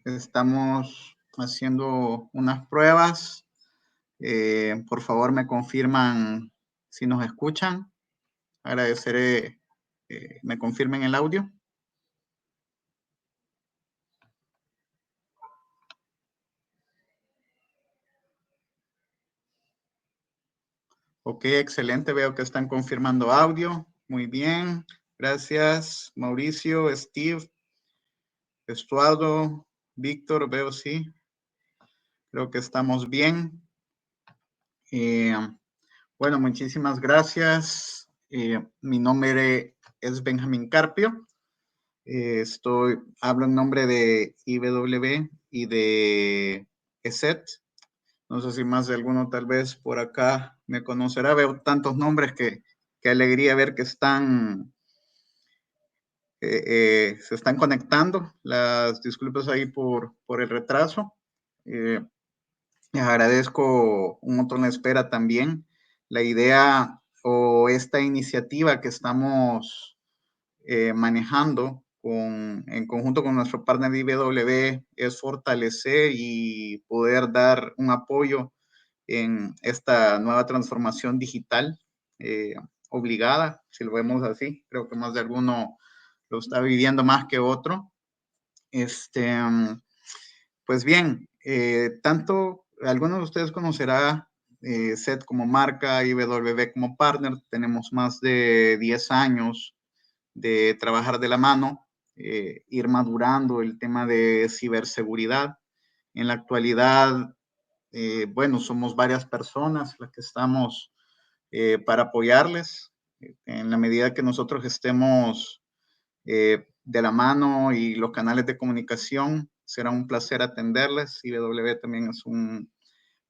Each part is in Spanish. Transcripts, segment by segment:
Estamos haciendo unas pruebas. Por favor, me confirman si nos escuchan. Agradeceré me confirmen el audio. Ok, excelente. Veo que están confirmando audio. Muy bien. Gracias, Mauricio, Steve, Estuardo, Víctor. Veo sí. Creo que estamos bien. Bueno, muchísimas gracias. Mi nombre es Benjamín Carpio. Hablo en nombre de IBW y de ESET. No sé si más de alguno tal vez por acá me conocerá. Veo tantos nombres que alegría ver que se están conectando. Las disculpas ahí por el retraso. Les agradezco un montón la espera también. La idea o esta iniciativa que estamos manejando en conjunto con nuestro partner IBW es fortalecer y poder dar un apoyo en esta nueva transformación digital obligada, si lo vemos así. Creo que más de alguno lo está viviendo más que otro. Pues bien, tanto algunos de ustedes conocerá SET como marca, IBW como partner. Tenemos más de 10 años de trabajar de la mano, ir madurando el tema de ciberseguridad. En la actualidad, bueno, somos varias personas las que estamos para apoyarles. En la medida que nosotros estemos de la mano y los canales de comunicación, será un placer atenderles. IBW también es un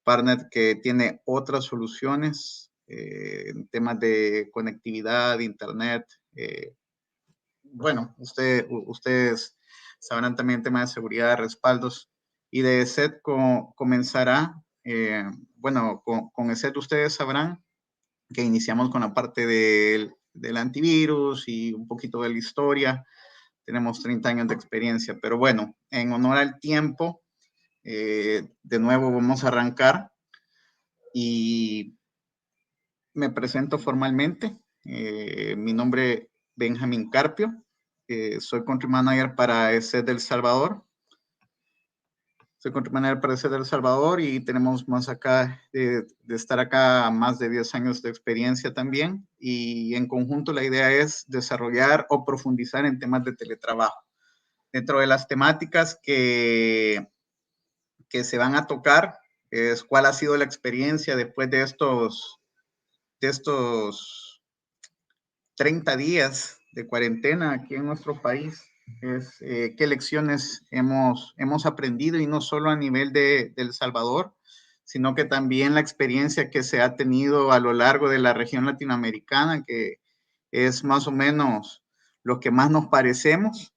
partner que tiene otras soluciones en temas de conectividad, internet, bueno, ustedes sabrán también temas de seguridad, de respaldos y de ESET comenzará, bueno, con ESET ustedes sabrán que iniciamos con la parte del antivirus y un poquito de la historia. Tenemos 30 años de experiencia, pero bueno, en honor al tiempo, de nuevo vamos a arrancar y me presento formalmente. Mi nombre es Benjamín Carpio. Soy country manager para ESET del Salvador. Soy country manager para ESET del Salvador y tenemos más acá, de estar acá, más de 10 años de experiencia también. Y en conjunto la idea es desarrollar o profundizar en temas de teletrabajo. Dentro de las temáticas que se van a tocar es cuál ha sido la experiencia después de estos 30 días de cuarentena aquí en nuestro país. Es qué lecciones hemos aprendido, y no solo a nivel de El Salvador, sino que también la experiencia que se ha tenido a lo largo de la región latinoamericana, que es más o menos lo que más nos parecemos.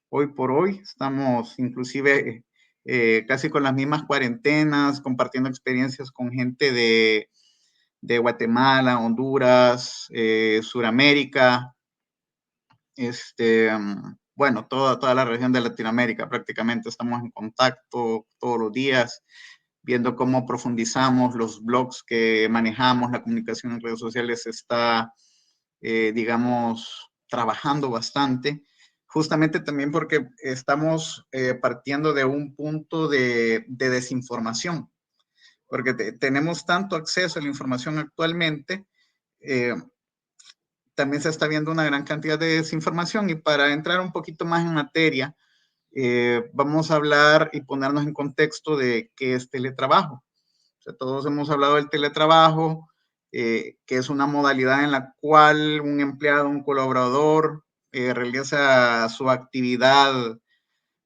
Hoy por hoy estamos inclusive casi con las mismas cuarentenas, compartiendo experiencias con gente de Guatemala, Honduras, Suramérica, bueno, toda la región de Latinoamérica prácticamente estamos en contacto todos los días, viendo cómo profundizamos los blogs que manejamos. La comunicación en redes sociales está, digamos, trabajando bastante, justamente también porque estamos partiendo de un punto de desinformación, porque tenemos tanto acceso a la información actualmente, eh, también se está viendo una gran cantidad de desinformación. Y para entrar un poquito más en materia, vamos a hablar y ponernos en contexto de qué es teletrabajo. O sea, todos hemos hablado del teletrabajo, que es una modalidad en la cual un empleado, un colaborador, realiza su actividad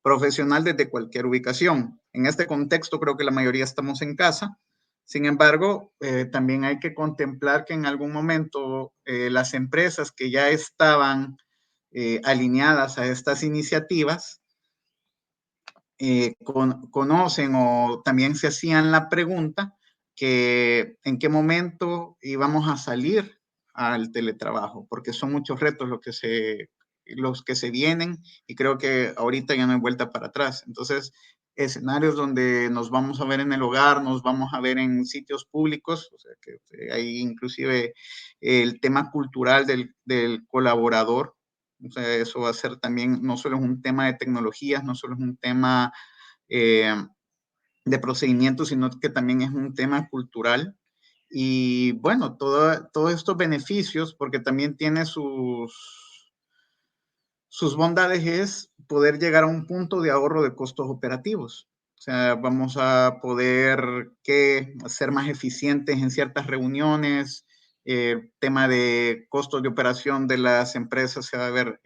profesional desde cualquier ubicación. En este contexto creo que la mayoría estamos en casa. Sin embargo, también hay que contemplar que en algún momento las empresas que ya estaban alineadas a estas iniciativas conocen o también se hacían la pregunta que en qué momento íbamos a salir al teletrabajo, porque son muchos retos los que se vienen, y creo que ahorita ya no hay vuelta para atrás. Entonces, escenarios donde nos vamos a ver en el hogar, nos vamos a ver en sitios públicos, o sea que hay inclusive el tema cultural del colaborador, o sea, eso va a ser también, no solo es un tema de tecnologías, no solo es un tema eh, de procedimientos, sino que también es un tema cultural. Y bueno, todos estos beneficios, porque también tiene sus bondades, es poder llegar a un punto de ahorro de costos operativos. O sea, vamos a poder ser más eficientes en ciertas reuniones. Tema de costos de operación de las empresas se va a ver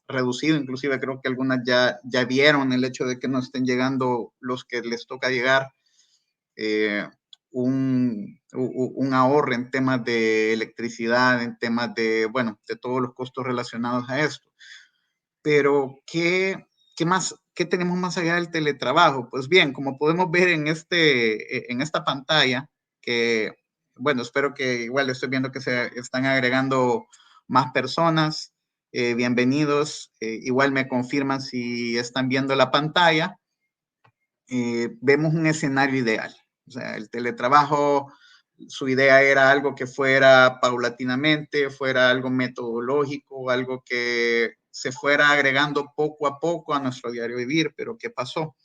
reducido. Inclusive creo que algunas ya vieron el hecho de que no estén llegando los que les toca llegar. Eh, un ahorro en temas de electricidad, en temas de, bueno, de todos los costos relacionados a esto. Pero, ¿qué más, qué tenemos más allá del teletrabajo? Pues bien, como podemos ver en esta pantalla, que, bueno, espero que igual estoy viendo que se están agregando más personas. Bienvenidos. Igual me confirman si están viendo la pantalla. Vemos un escenario ideal. O sea, el teletrabajo, su idea era algo que fuera paulatinamente, fuera algo metodológico, algo que se fuera agregando poco a poco a nuestro diario vivir. Pero ¿qué pasó?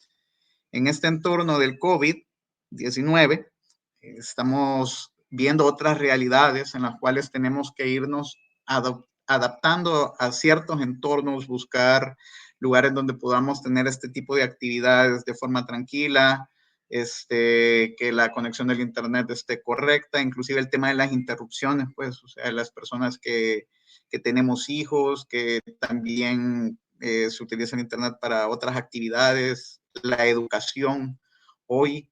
En este entorno del COVID-19, estamos viendo otras realidades en las cuales tenemos que irnos adaptando a ciertos entornos, buscar lugares donde podamos tener este tipo de actividades de forma tranquila, que la conexión del internet esté correcta, inclusive el tema de las interrupciones, pues, o sea, las personas que tenemos hijos, que también se utiliza el internet para otras actividades, la educación. Hoy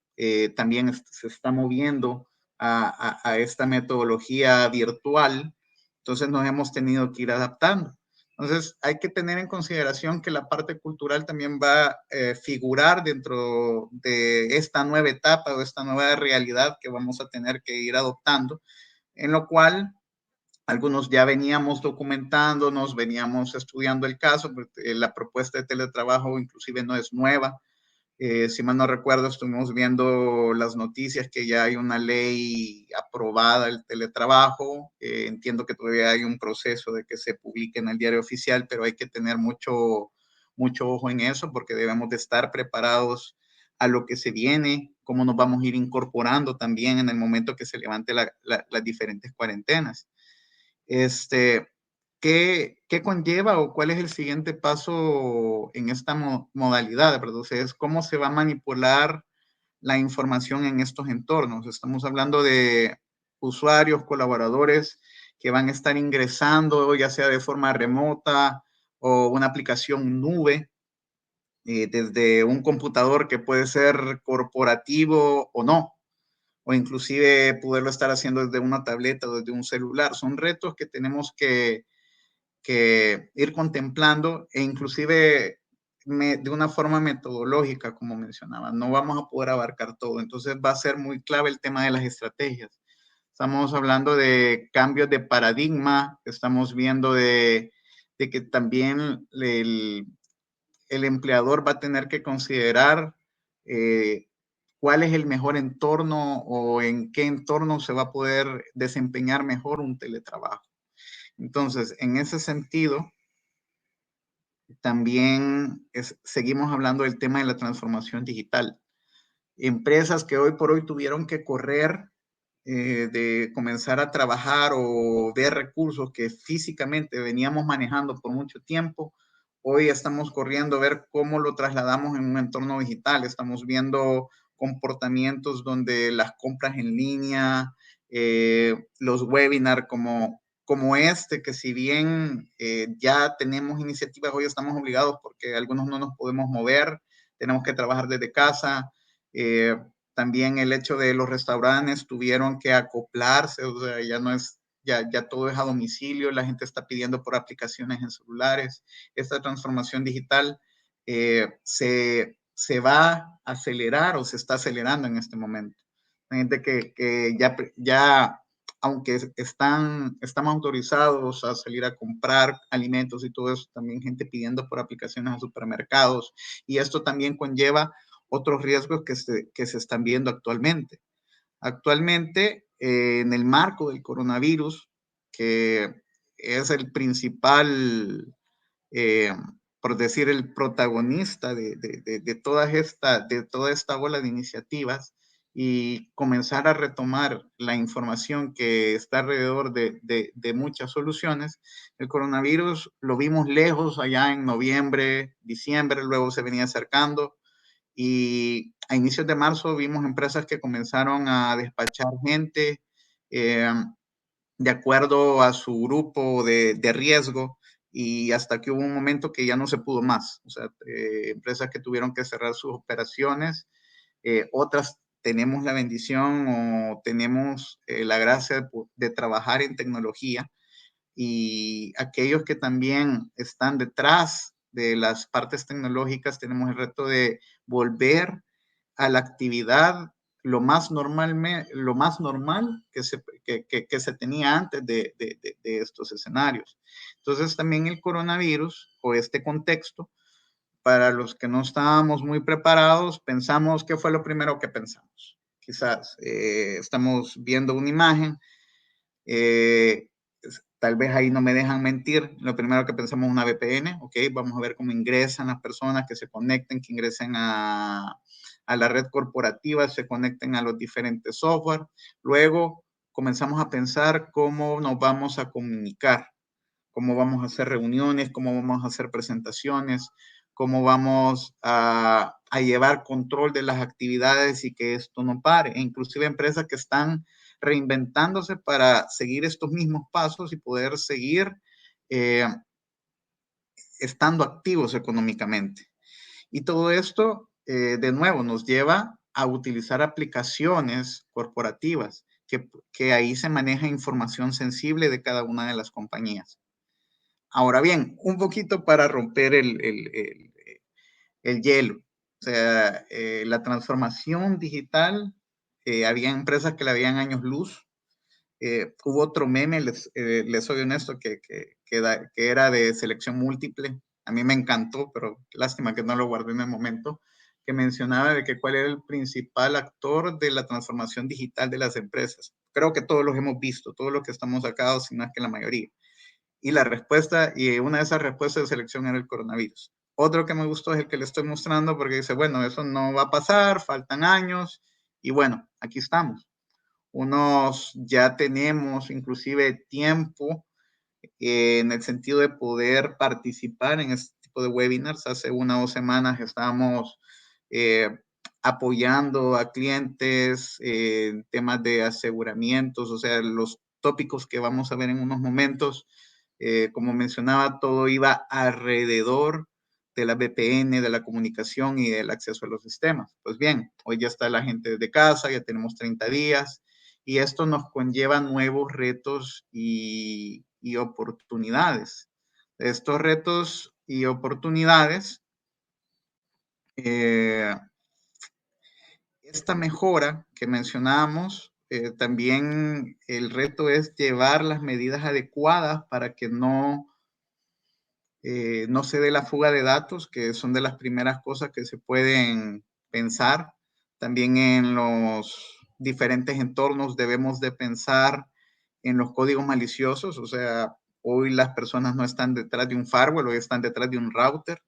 también se está moviendo a esta metodología virtual, entonces nos hemos tenido que ir adaptando. Entonces hay que tener en consideración que la parte cultural también va a figurar dentro de esta nueva etapa o esta nueva realidad que vamos a tener que ir adoptando, en lo cual algunos ya veníamos documentándonos, veníamos estudiando el caso, porque la propuesta de teletrabajo inclusive no es nueva. Si mal no recuerdo, estuvimos viendo las noticias que ya hay una ley aprobada del teletrabajo. Entiendo que todavía hay un proceso de que se publique en el diario oficial, pero hay que tener mucho ojo en eso porque debemos de estar preparados a lo que se viene, cómo nos vamos a ir incorporando también en el momento que se levante las diferentes cuarentenas. Este, ¿qué conlleva o cuál es el siguiente paso en esta modalidad? Entonces, ¿cómo se va a manipular la información en estos entornos? Estamos hablando de usuarios, colaboradores que van a estar ingresando, ya sea de forma remota o una aplicación nube, desde un computador que puede ser corporativo o no, o inclusive poderlo estar haciendo desde una tableta o desde un celular. Son retos que tenemos que ir contemplando e inclusive de una forma metodológica, como mencionaba. No vamos a poder abarcar todo, entonces va a ser muy clave el tema de las estrategias. Estamos hablando de cambios de paradigma, estamos viendo de que también el empleador va a tener que considerar cuál es el mejor entorno o en qué entorno se va a poder desempeñar mejor un teletrabajo. Entonces, en ese sentido, también seguimos hablando del tema de la transformación digital. Empresas que hoy por hoy tuvieron que correr de comenzar a trabajar o ver recursos que físicamente veníamos manejando por mucho tiempo, hoy estamos corriendo a ver cómo lo trasladamos en un entorno digital. Estamos viendo comportamientos donde las compras en línea, los webinars como este, que si bien ya tenemos iniciativas, hoy estamos obligados porque algunos no nos podemos mover, tenemos que trabajar desde casa. Eh, También el hecho de los restaurantes tuvieron que acoplarse, o sea, ya no es, ya todo es a domicilio, la gente está pidiendo por aplicaciones en celulares. Esta transformación digital se va a acelerar o se está acelerando en este momento. Hay gente que ya aunque estamos autorizados a salir a comprar alimentos y todo eso, también gente pidiendo por aplicaciones a supermercados. Y esto también conlleva otros riesgos que se están viendo actualmente. Actualmente, en el marco del coronavirus, que es el principal, eh, por decir, el protagonista de toda esta ola de iniciativas, y comenzar a retomar la información que está alrededor de muchas soluciones. El coronavirus lo vimos lejos allá en noviembre, diciembre, luego se venía acercando, y a inicios de marzo vimos empresas que comenzaron a despachar gente eh, de acuerdo a su grupo de riesgo, y hasta que hubo un momento que ya no se pudo más. O sea, empresas que tuvieron que cerrar sus operaciones, otras tenemos la bendición o tenemos la gracia de trabajar en tecnología, y aquellos que también están detrás de las partes tecnológicas tenemos el reto de volver a la actividad lo más normal que se tenía antes de estos escenarios. Entonces también el coronavirus o este contexto, para los que no estábamos muy preparados, pensamos, ¿qué fue lo primero que pensamos? Quizás estamos viendo una imagen, eh, tal vez ahí no me dejan mentir, lo primero que pensamos es una VPN, ok, vamos a ver cómo ingresan las personas que se conecten, que ingresen a la red corporativa, se conecten a los diferentes software. Luego comenzamos a pensar cómo nos vamos a comunicar, cómo vamos a hacer reuniones, cómo vamos a hacer presentaciones, cómo vamos a llevar control de las actividades y que esto no pare. E inclusive empresas que están reinventándose para seguir estos mismos pasos y poder seguir eh, estando activos económicamente. Y todo esto, de nuevo, nos lleva a utilizar aplicaciones corporativas que ahí se maneja información sensible de cada una de las compañías. Ahora bien, un poquito para romper el hielo. O sea, la transformación digital, había empresas que la habían años luz. Hubo otro meme, les soy honesto, que era de selección múltiple. A mí me encantó, pero lástima que no lo guardé en el momento, que mencionaba de que cuál era el principal actor de la transformación digital de las empresas. Creo que todos los hemos visto, todos los que estamos acá, si no es que la mayoría. Y la respuesta, y una de esas respuestas de selección era el coronavirus. Otro que me gustó es el que le estoy mostrando, porque dice, bueno, eso no va a pasar, faltan años, y bueno, aquí estamos. Unos ya tenemos inclusive tiempo en el sentido de poder participar en este tipo de webinars. Hace 1 o 2 semanas estábamos eh, apoyando a clientes en temas de aseguramientos, o sea, los tópicos que vamos a ver en unos momentos. Como mencionaba, todo iba alrededor de la VPN, de la comunicación y del acceso a los sistemas. Pues bien, hoy ya está la gente desde casa, ya tenemos 30 días, y esto nos conlleva nuevos retos y oportunidades. Estos retos y oportunidades, eh, esta mejora que mencionábamos, también el reto es llevar las medidas adecuadas para que no se dé la fuga de datos, que son de las primeras cosas que se pueden pensar. También en los diferentes entornos debemos de pensar en los códigos maliciosos, o sea, hoy las personas no están detrás de un firewall, hoy están detrás de un router,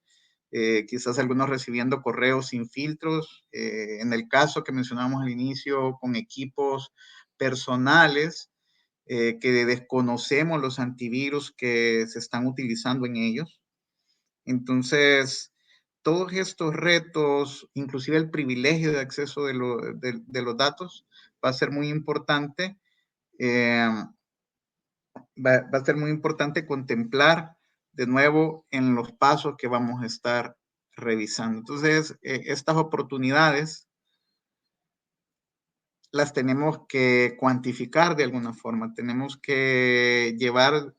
quizás algunos recibiendo correos sin filtros, en el caso que mencionamos al inicio, con equipos personales, que desconocemos los antivirus que se están utilizando en ellos. Entonces, todos estos retos, inclusive el privilegio de acceso de los datos, va a ser muy importante. Va a ser muy importante contemplar de nuevo en los pasos que vamos a estar revisando. Entonces, estas oportunidades las tenemos que cuantificar de alguna forma. Tenemos que llevar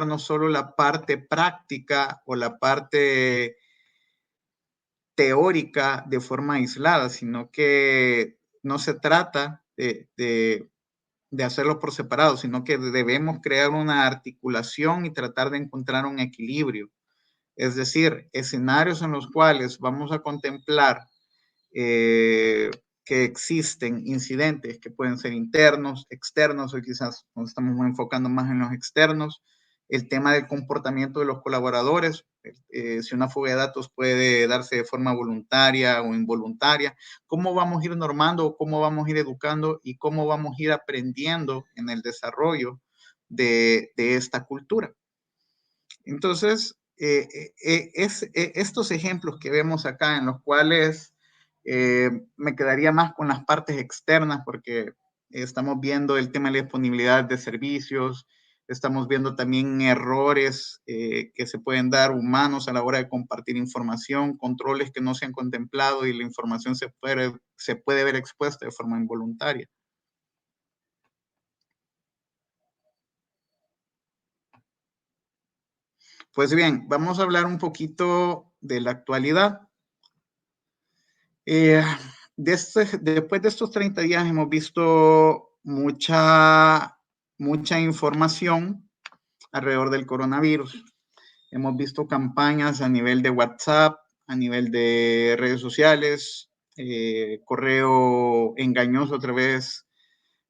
no solo la parte práctica o la parte teórica de forma aislada, sino que no se trata de hacerlo por separado, sino que debemos crear una articulación y tratar de encontrar un equilibrio. Es decir, escenarios en los cuales vamos a contemplar que existen incidentes que pueden ser internos, externos, o quizás nos estamos enfocando más en los externos, el tema del comportamiento de los colaboradores, si una fuga de datos puede darse de forma voluntaria o involuntaria, cómo vamos a ir normando, cómo vamos a ir educando y cómo vamos a ir aprendiendo en el desarrollo de esta cultura. Entonces, estos ejemplos que vemos acá en los cuales me quedaría más con las partes externas porque estamos viendo el tema de la disponibilidad de servicios, estamos viendo también errores que se pueden dar humanos a la hora de compartir información, controles que no se han contemplado y la información se puede ver expuesta de forma involuntaria. Pues bien, vamos a hablar un poquito de la actualidad. Después de estos 30 días hemos visto mucha información alrededor del coronavirus. Hemos visto campañas a nivel de WhatsApp, a nivel de redes sociales, correo engañoso a través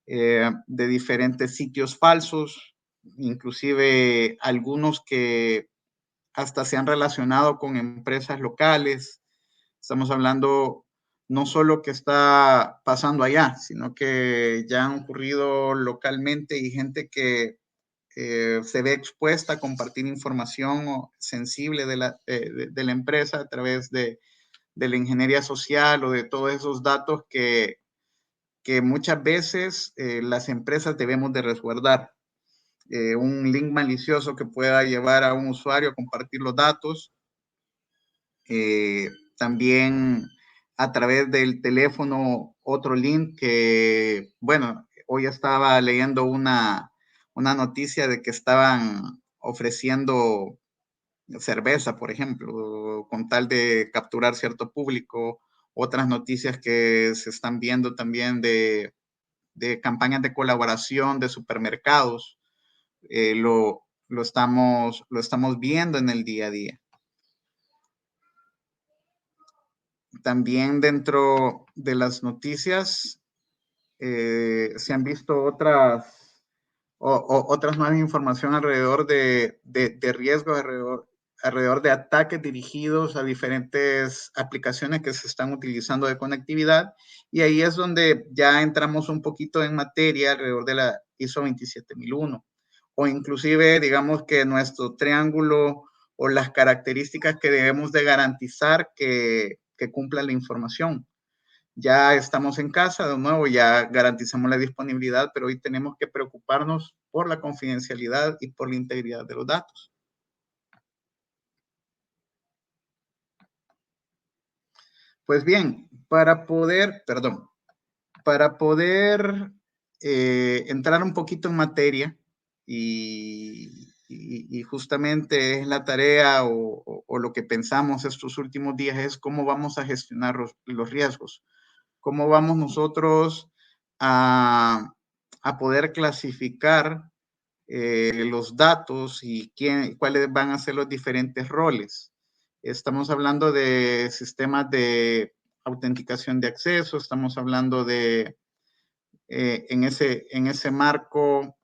de diferentes sitios falsos, inclusive algunos que hasta se han relacionado con empresas locales. Estamos hablando no solo que está pasando allá, sino que ya han ocurrido localmente y gente que se ve expuesta a compartir información sensible de la empresa a través de la ingeniería social o de todos esos datos que muchas veces las empresas debemos de resguardar. Un link malicioso que pueda llevar a un usuario a compartir los datos. También a través del teléfono otro link que, bueno, hoy estaba leyendo una noticia de que estaban ofreciendo cerveza, por ejemplo, con tal de capturar cierto público. Otras noticias que se están viendo también de campañas de colaboración de supermercados, lo estamos viendo en el día a día. También dentro de las noticias se han visto otras nuevas información alrededor de riesgos, alrededor de ataques dirigidos a diferentes aplicaciones que se están utilizando de conectividad. Y ahí es donde ya entramos un poquito en materia alrededor de la ISO 27001. O inclusive, digamos que nuestro triángulo o las características que debemos de garantizar que cumpla la información. Ya estamos en casa, de nuevo, ya garantizamos la disponibilidad, pero hoy tenemos que preocuparnos por la confidencialidad y por la integridad de los datos. Pues bien, para poder entrar un poquito en materia y justamente es la tarea o lo que pensamos estos últimos días es cómo vamos a gestionar los riesgos. ¿Cómo vamos nosotros a poder clasificar los datos y cuáles van a ser los diferentes roles? Estamos hablando de sistemas de autenticación de acceso, estamos hablando de, en ese marco,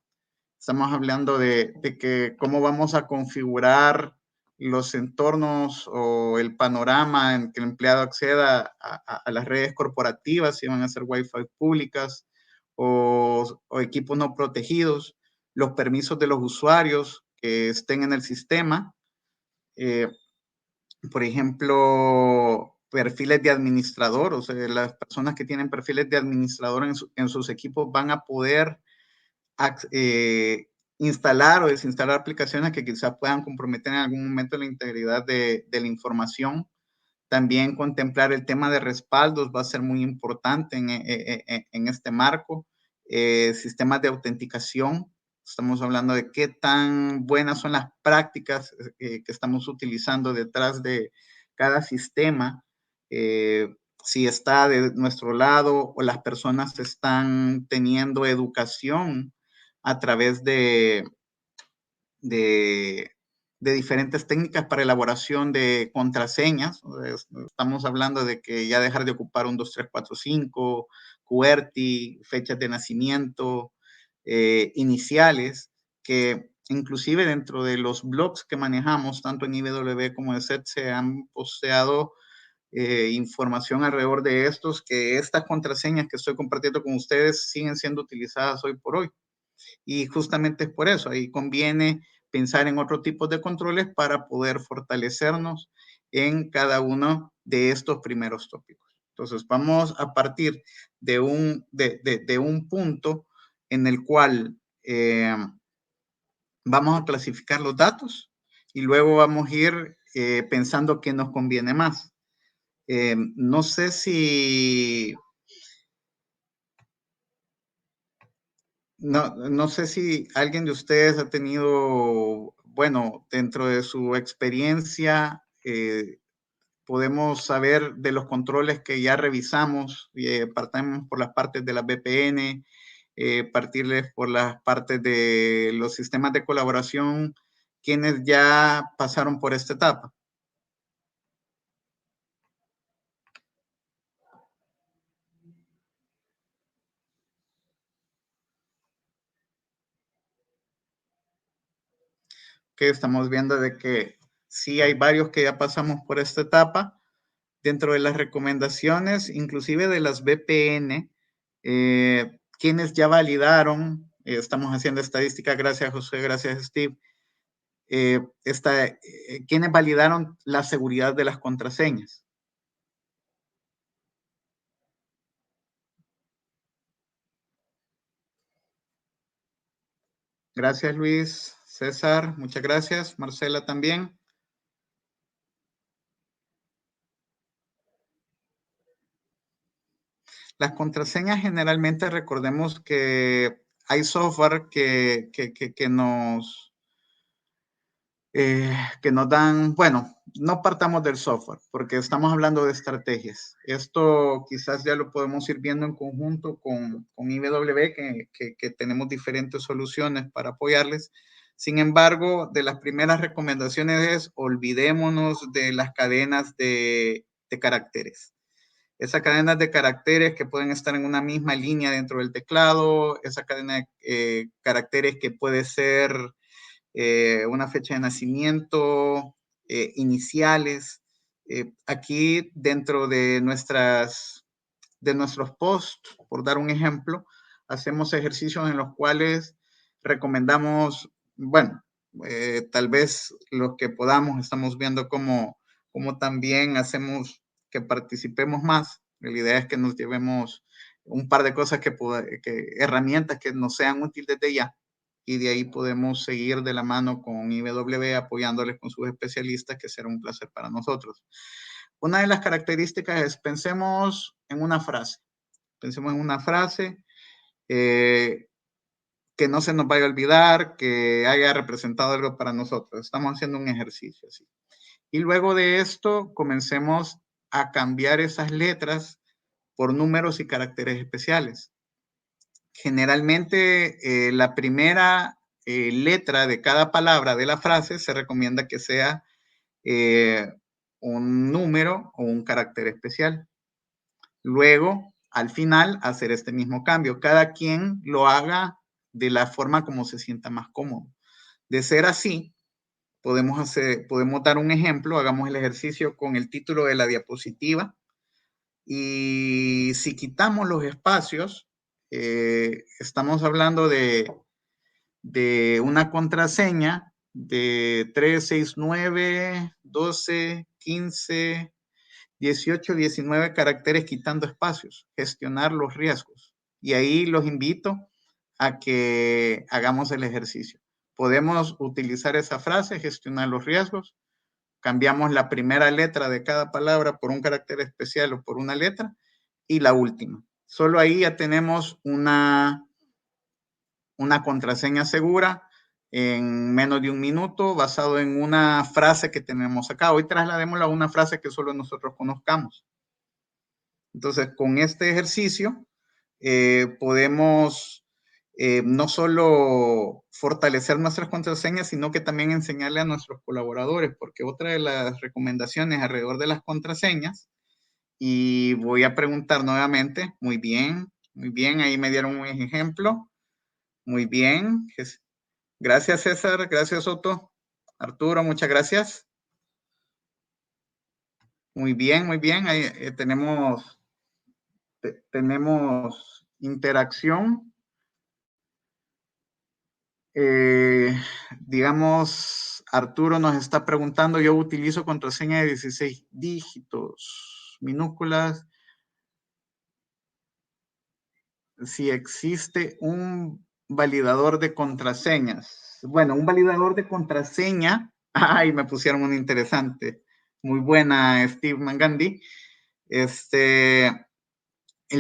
estamos hablando de que cómo vamos a configurar los entornos o el panorama en que el empleado acceda a las redes corporativas, si van a ser Wi-Fi públicas o equipos no protegidos, los permisos de los usuarios que estén en el sistema. Por ejemplo, perfiles de administrador, o sea, las personas que tienen perfiles de administrador en sus equipos van a poder instalar o desinstalar aplicaciones que quizás puedan comprometer en algún momento la integridad de la información. También contemplar el tema de respaldos va a ser muy importante en este marco. Sistemas de autenticación. Estamos hablando de qué tan buenas son las prácticas que estamos utilizando detrás de cada sistema. Si está de nuestro lado o las personas están teniendo educación a través de de diferentes técnicas para elaboración de contraseñas. Estamos hablando de que ya dejar de ocupar un 2, 3, 4, 5, QWERTY, fechas de nacimiento, iniciales, que inclusive dentro de los blogs que manejamos, tanto en IBW como en SET, se han posteado información alrededor de estos, que estas contraseñas que estoy compartiendo con ustedes siguen siendo utilizadas hoy por hoy. Y justamente es por eso, ahí conviene pensar en otro tipo de controles para poder fortalecernos en cada uno de estos primeros tópicos. Entonces, vamos a partir de un punto en el cual vamos a clasificar los datos y luego vamos a ir pensando qué nos conviene más. No sé si no sé si alguien de ustedes ha tenido, bueno, dentro de su experiencia, podemos saber de los controles que ya revisamos, partimos por las partes de la VPN, partirles por las partes de los sistemas de colaboración, quienes ya pasaron por esta etapa. Que estamos viendo de que sí hay varios que ya pasamos por esta etapa. Dentro de las recomendaciones, inclusive de las VPN, quienes ya validaron, estamos haciendo estadística, gracias José, gracias Steve, quienes validaron la seguridad de las contraseñas. Gracias Luis, César, muchas gracias, Marcela también. Las contraseñas generalmente recordemos que hay software que nos dan, bueno, no partamos del software, porque estamos hablando de estrategias. Esto quizás ya lo podemos ir viendo en conjunto con IBW, que tenemos diferentes soluciones para apoyarles. Sin embargo, de las primeras recomendaciones es olvidémonos de las cadenas de caracteres. Esas cadenas de caracteres que pueden estar en una misma línea dentro del teclado, esa cadena de caracteres que puede ser una fecha de nacimiento, iniciales. Aquí dentro de nuestros posts, por dar un ejemplo, hacemos ejercicios en los cuales recomendamos, bueno, tal vez los que podamos, estamos viendo cómo también hacemos que participemos más. La idea es que nos llevemos un par de cosas herramientas que nos sean útiles desde ya, y de ahí podemos seguir de la mano con IBW apoyándoles con sus especialistas, que será un placer para nosotros. Una de las características es pensemos en una frase. Pensemos en una frase que no se nos vaya a olvidar, que haya representado algo para nosotros. Estamos haciendo un ejercicio así. Y luego de esto, comencemos a cambiar esas letras por números y caracteres especiales. Generalmente, la primera letra de cada palabra de la frase se recomienda que sea un número o un carácter especial. Luego, al final, hacer este mismo cambio. Cada quien lo haga de la forma como se sienta más cómodo. De ser así, podemos dar un ejemplo, hagamos el ejercicio con el título de la diapositiva, y si quitamos los espacios, estamos hablando de una contraseña de 3, 6, 9, 12, 15, 18, 19 caracteres quitando espacios, gestionar los riesgos. Y ahí los invito a que hagamos el ejercicio. Podemos utilizar esa frase, gestionar los riesgos, cambiamos la primera letra de cada palabra por un carácter especial o por una letra, y la última. Solo ahí ya tenemos una contraseña segura en menos de un minuto, basado en una frase que tenemos acá. Hoy trasladémosla a una frase que solo nosotros conozcamos. Entonces, con este ejercicio podemos no solo fortalecer nuestras contraseñas, sino que también enseñarle a nuestros colaboradores, porque otra de las recomendaciones alrededor de las contraseñas, y voy a preguntar nuevamente, muy bien, ahí me dieron un ejemplo, muy bien, gracias César, gracias Otto, Arturo, muchas gracias. Muy bien, ahí tenemos interacción. Digamos, Arturo nos está preguntando, yo utilizo contraseña de 16 dígitos, minúsculas, si existe un validador de contraseñas. Bueno, un validador de contraseña, ay, me pusieron un interesante, muy buena, Steve Mangandi. El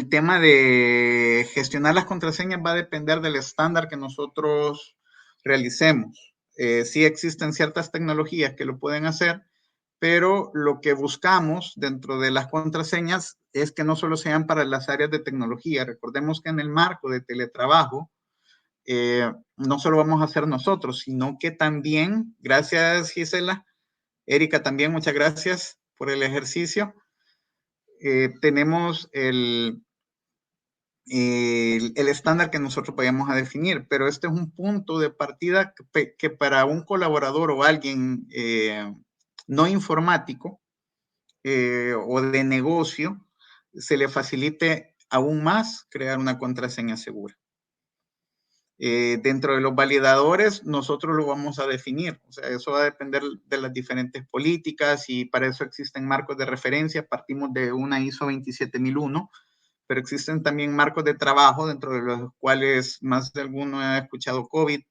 tema de gestionar las contraseñas va a depender del estándar que nosotros realicemos. Sí existen ciertas tecnologías que lo pueden hacer, pero lo que buscamos dentro de las contraseñas es que no solo sean para las áreas de tecnología. Recordemos que en el marco de teletrabajo, no solo vamos a hacer nosotros, sino que también, gracias Gisela, Erika también, muchas gracias por el ejercicio. Tenemos el estándar que nosotros vayamos a definir, pero este es un punto de partida que para un colaborador o alguien no informático o de negocio, se le facilite aún más crear una contraseña segura. Dentro de los validadores, nosotros lo vamos a definir. O sea, eso va a depender de las diferentes políticas y para eso existen marcos de referencia. Partimos de una ISO 27001, pero existen también marcos de trabajo dentro de los cuales más de alguno ha escuchado COVID,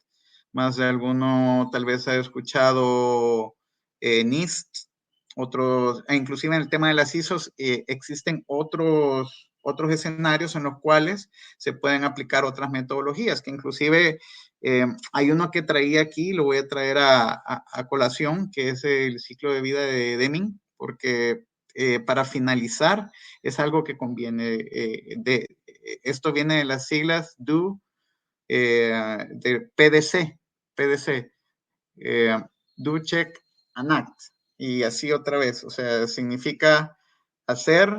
más de alguno tal vez ha escuchado NIST, otros, e inclusive en el tema de las ISOs existen otros escenarios en los cuales se pueden aplicar otras metodologías, que inclusive hay uno que traía aquí, lo voy a traer a colación, que es el ciclo de vida de Deming, porque para finalizar es algo que conviene. Esto viene de las siglas DO, de PDC, Do, Check, and Act. Y así otra vez, o sea, significa hacer,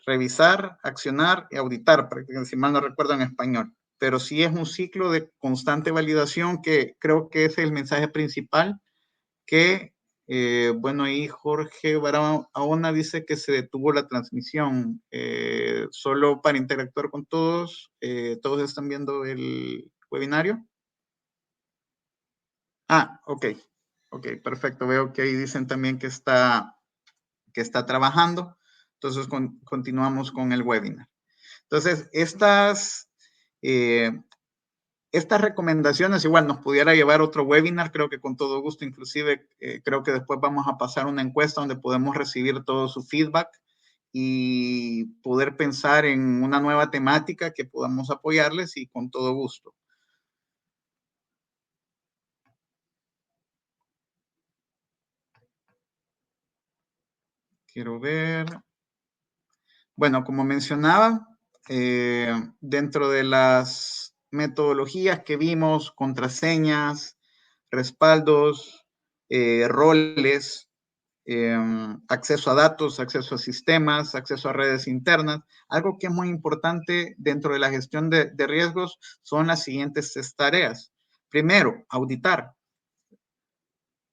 revisar, accionar y auditar, si mal no recuerdo en español. Pero sí es un ciclo de constante validación que creo que es el mensaje principal que, bueno, ahí Jorge Barahona dice que se detuvo la transmisión. Solo para interactuar con todos, todos están viendo el webinario. Ah, ok, perfecto. Veo que ahí dicen también que está trabajando. Entonces, continuamos con el webinar. Entonces, estas recomendaciones igual nos pudiera llevar otro webinar, creo que con todo gusto, inclusive creo que después vamos a pasar una encuesta donde podemos recibir todo su feedback y poder pensar en una nueva temática que podamos apoyarles y con todo gusto. Quiero ver. Bueno, como mencionaba, dentro de las metodologías que vimos, contraseñas, respaldos, roles, acceso a datos, acceso a sistemas, acceso a redes internas, algo que es muy importante dentro de la gestión de riesgos son las siguientes tareas. Primero, auditar.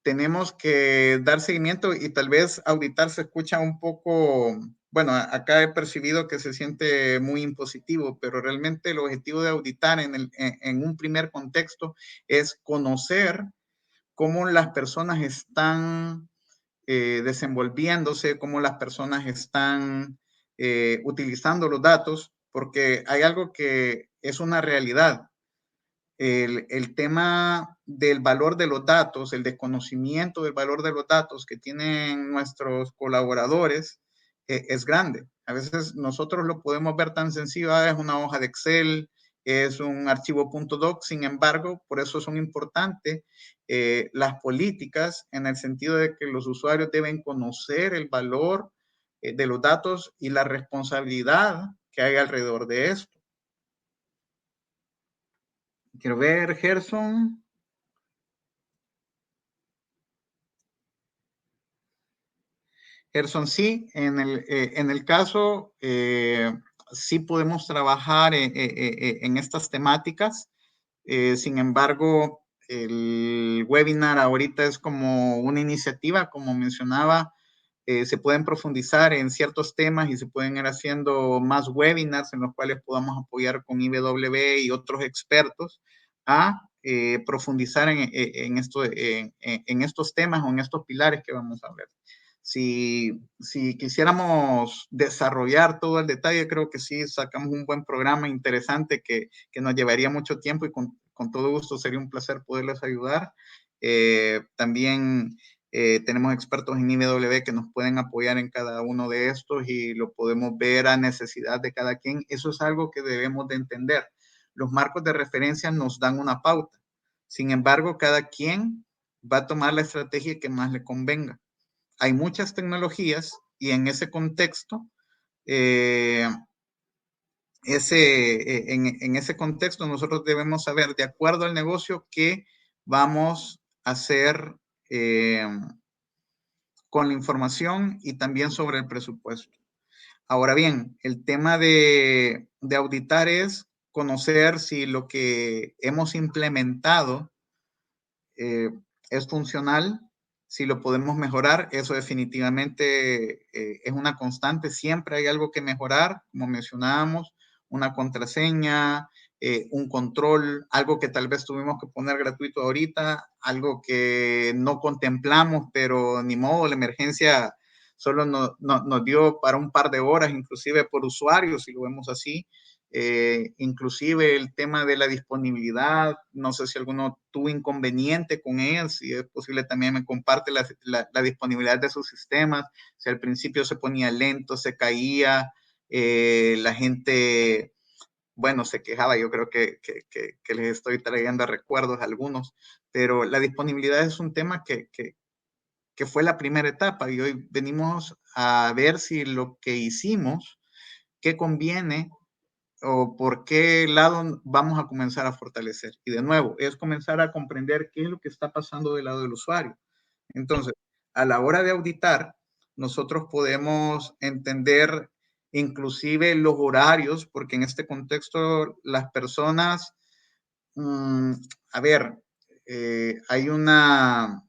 Tenemos que dar seguimiento y tal vez auditar se escucha un poco, bueno, acá he percibido que se siente muy impositivo, pero realmente el objetivo de auditar en un primer contexto es conocer cómo las personas están desenvolviéndose, cómo las personas están utilizando los datos, porque hay algo que es una realidad. El tema del valor de los datos, el desconocimiento del valor de los datos que tienen nuestros colaboradores es grande. A veces nosotros lo podemos ver tan sencillo, es una hoja de Excel, es un archivo .doc, sin embargo, por eso son importantes las políticas en el sentido de que los usuarios deben conocer el valor de los datos y la responsabilidad que hay alrededor de esto. Quiero ver, Gerson. Gerson, sí, en el caso, sí podemos trabajar en estas temáticas. Sin embargo, el webinar ahorita es como una iniciativa, como mencionaba, se pueden profundizar en ciertos temas y se pueden ir haciendo más webinars en los cuales podamos apoyar con IBW y otros expertos a profundizar en estos temas o en estos pilares que vamos a ver. Si quisiéramos desarrollar todo el detalle, creo que sí sacamos un buen programa interesante que nos llevaría mucho tiempo y con todo gusto sería un placer poderles ayudar. También tenemos expertos en IBW que nos pueden apoyar en cada uno de estos y lo podemos ver a necesidad de cada quien. Eso es algo que debemos de entender. Los marcos de referencia nos dan una pauta. Sin embargo, cada quien va a tomar la estrategia que más le convenga. Hay muchas tecnologías y en ese contexto, eh, en ese contexto nosotros debemos saber, de acuerdo al negocio, qué vamos a hacer con la información y también sobre el presupuesto. Ahora bien, el tema de auditar es conocer si lo que hemos implementado eh, es funcional, si lo podemos mejorar, eso definitivamente es una constante, siempre hay algo que mejorar, como mencionábamos, una contraseña, un control, algo que tal vez tuvimos que poner gratuito ahorita, algo que no contemplamos, pero ni modo, la emergencia solo nos dio para un par de horas, inclusive por usuario, si lo vemos así. Inclusive el tema de la disponibilidad, no sé si alguno tuvo inconveniente con él, si es posible también me comparte la disponibilidad de sus sistemas, si al principio se ponía lento, se caía, la gente, bueno, se quejaba, yo creo que les estoy trayendo recuerdos a algunos, pero la disponibilidad es un tema que fue la primera etapa y hoy venimos a ver si lo que hicimos, qué conviene o por qué lado vamos a comenzar a fortalecer. Y de nuevo, es comenzar a comprender qué es lo que está pasando del lado del usuario. Entonces, a la hora de auditar, nosotros podemos entender inclusive los horarios, porque en este contexto las personas, mmm, a ver, hay una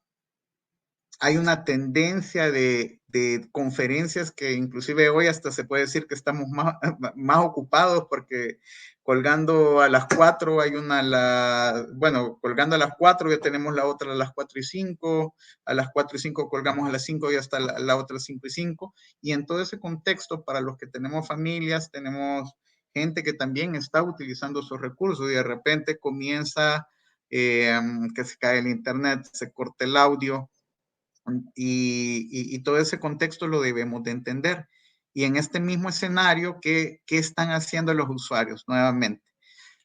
tendencia de conferencias que inclusive hoy hasta se puede decir que estamos más ocupados porque colgando a las 4 hay bueno, colgando a las 4 ya tenemos la otra a las 4:05, a las 4:05 colgamos a las 5 y hasta la otra 5:05. Y en todo ese contexto, para los que tenemos familias, tenemos gente que también está utilizando esos recursos y de repente comienza que se cae el internet, se corta el audio, y todo ese contexto lo debemos de entender. Y en este mismo escenario, ¿qué están haciendo los usuarios nuevamente?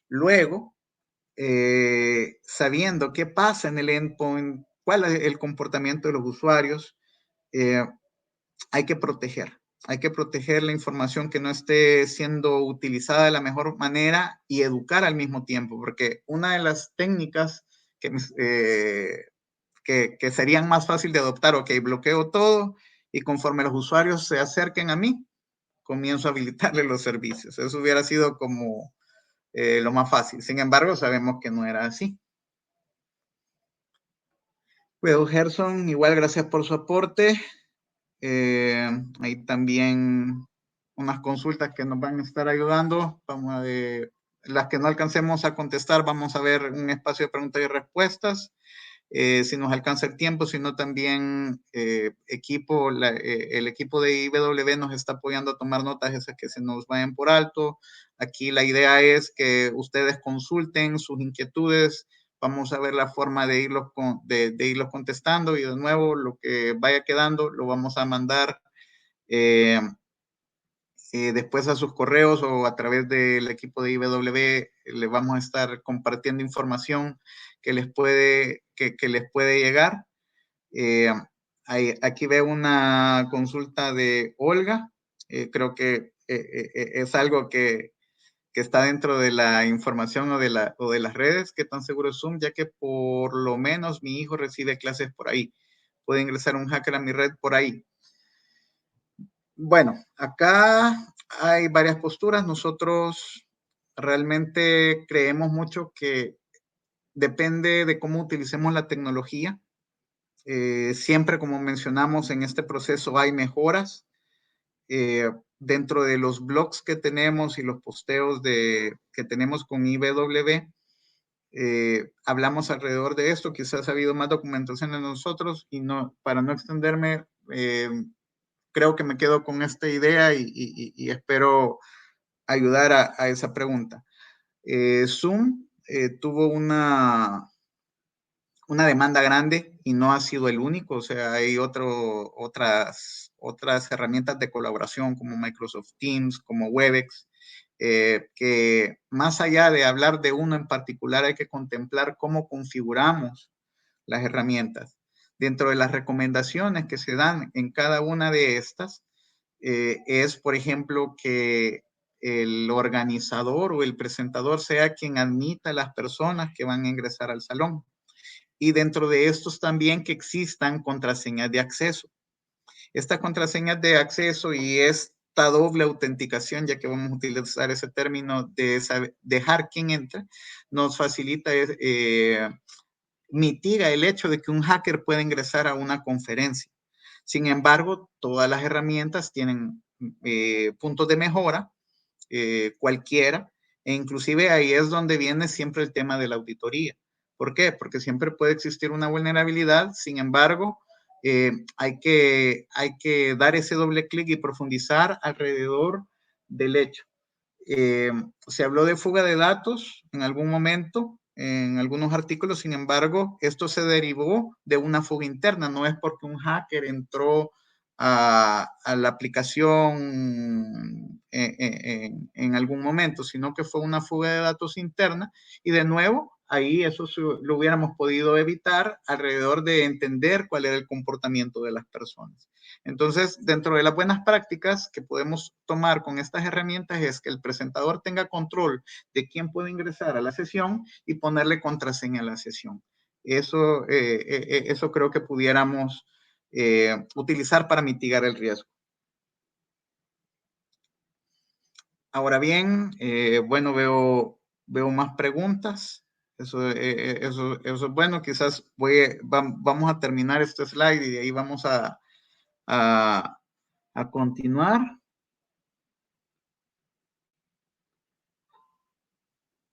Luego, sabiendo qué pasa en el endpoint, cuál es el comportamiento de los usuarios, eh, hay que proteger. Hay que proteger la información que no esté siendo utilizada de la mejor manera y educar al mismo tiempo, porque una de las técnicas que serían más fácil de adoptar, ok, bloqueo todo y conforme los usuarios se acerquen a mí, comienzo a habilitarle los servicios. Eso hubiera sido como lo más fácil. Sin embargo, sabemos que no era así. Well, Gerson, igual gracias por su aporte. Hay también unas consultas que nos van a estar ayudando. Vamos a ver, las que no alcancemos a contestar, vamos a ver un espacio de preguntas y respuestas. Si nos alcanza el tiempo, sino también el equipo de IBW nos está apoyando a tomar notas esas que se nos vayan por alto. Aquí la idea es que ustedes consulten sus inquietudes, vamos a ver la forma de irlos contestando y de nuevo lo que vaya quedando lo vamos a mandar eh, después a sus correos o a través del equipo de IBW le vamos a estar compartiendo información que les puede llegar. Aquí veo una consulta de Olga. Creo que es algo que está dentro de la información o de las redes, qué tan seguro es Zoom, ya que por lo menos mi hijo recibe clases por ahí. Puede ingresar un hacker a mi red por ahí. Bueno, acá hay varias posturas. Nosotros realmente creemos mucho que depende de cómo utilicemos la tecnología. Siempre, como mencionamos, en este proceso hay mejoras. Dentro de los blogs que tenemos y los posteos que tenemos con IBW, hablamos alrededor de esto. Quizás ha habido más documentación de nosotros y no, para no extenderme, creo que me quedo con esta idea y espero ayudar a esa pregunta. Zoom tuvo una demanda grande y no ha sido el único. O sea, hay otras herramientas de colaboración como Microsoft Teams, como Webex, que más allá de hablar de uno en particular, hay que contemplar cómo configuramos las herramientas. Dentro de las recomendaciones que se dan en cada una de estas, es, por ejemplo, que el organizador o el presentador sea quien admita a las personas que van a ingresar al salón. Y dentro de estos también que existan contraseñas de acceso. Estas contraseñas de acceso y esta doble autenticación, ya que vamos a utilizar ese término de dejar quien entre, nos facilita, mitiga el hecho de que un hacker pueda ingresar a una conferencia. Sin embargo, todas las herramientas tienen puntos de mejora, cualquiera, e inclusive ahí es donde viene siempre el tema de la auditoría. ¿Por qué? Porque siempre puede existir una vulnerabilidad. Sin embargo, hay que dar ese doble clic y profundizar alrededor del hecho. Se habló de fuga de datos en algún momento, en algunos artículos. Sin embargo, esto se derivó de una fuga interna. No es porque un hacker entró a la aplicación en algún momento, sino que fue una fuga de datos interna. Y de nuevo, ahí eso lo hubiéramos podido evitar alrededor de entender cuál era el comportamiento de las personas. Entonces, dentro de las buenas prácticas que podemos tomar con estas herramientas es que el presentador tenga control de quién puede ingresar a la sesión y ponerle contraseña a la sesión. Eso creo que pudiéramos utilizar para mitigar el riesgo. Ahora bien, bueno, veo más preguntas. Eso es bueno. Quizás vamos a terminar este slide y de ahí vamos a continuar.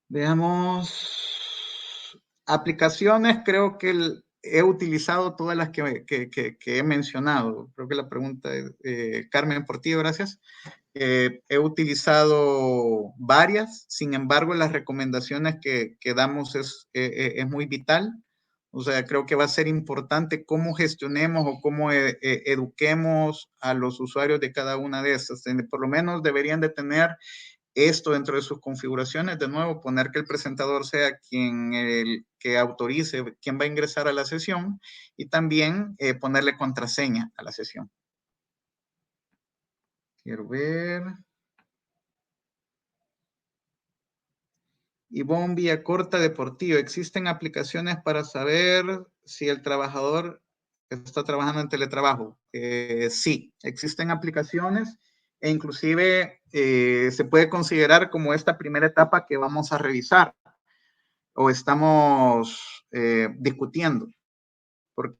Veamos. Aplicaciones, creo que he utilizado todas las que he mencionado. Creo que la pregunta es, Carmen Portillo, gracias. He utilizado varias. Sin embargo, las recomendaciones que damos es muy vital. O sea, creo que va a ser importante cómo gestionemos o cómo eduquemos a los usuarios de cada una de estas. Por lo menos deberían de tener esto dentro de sus configuraciones. De nuevo, poner que el presentador sea quien que autorice quién va a ingresar a la sesión y también ponerle contraseña a la sesión. Quiero ver. Ivonne Villacorta de Portillo. ¿Existen aplicaciones para saber si el trabajador está trabajando en teletrabajo? Sí, existen aplicaciones e inclusive se puede considerar como esta primera etapa que vamos a revisar o estamos discutiendo, porque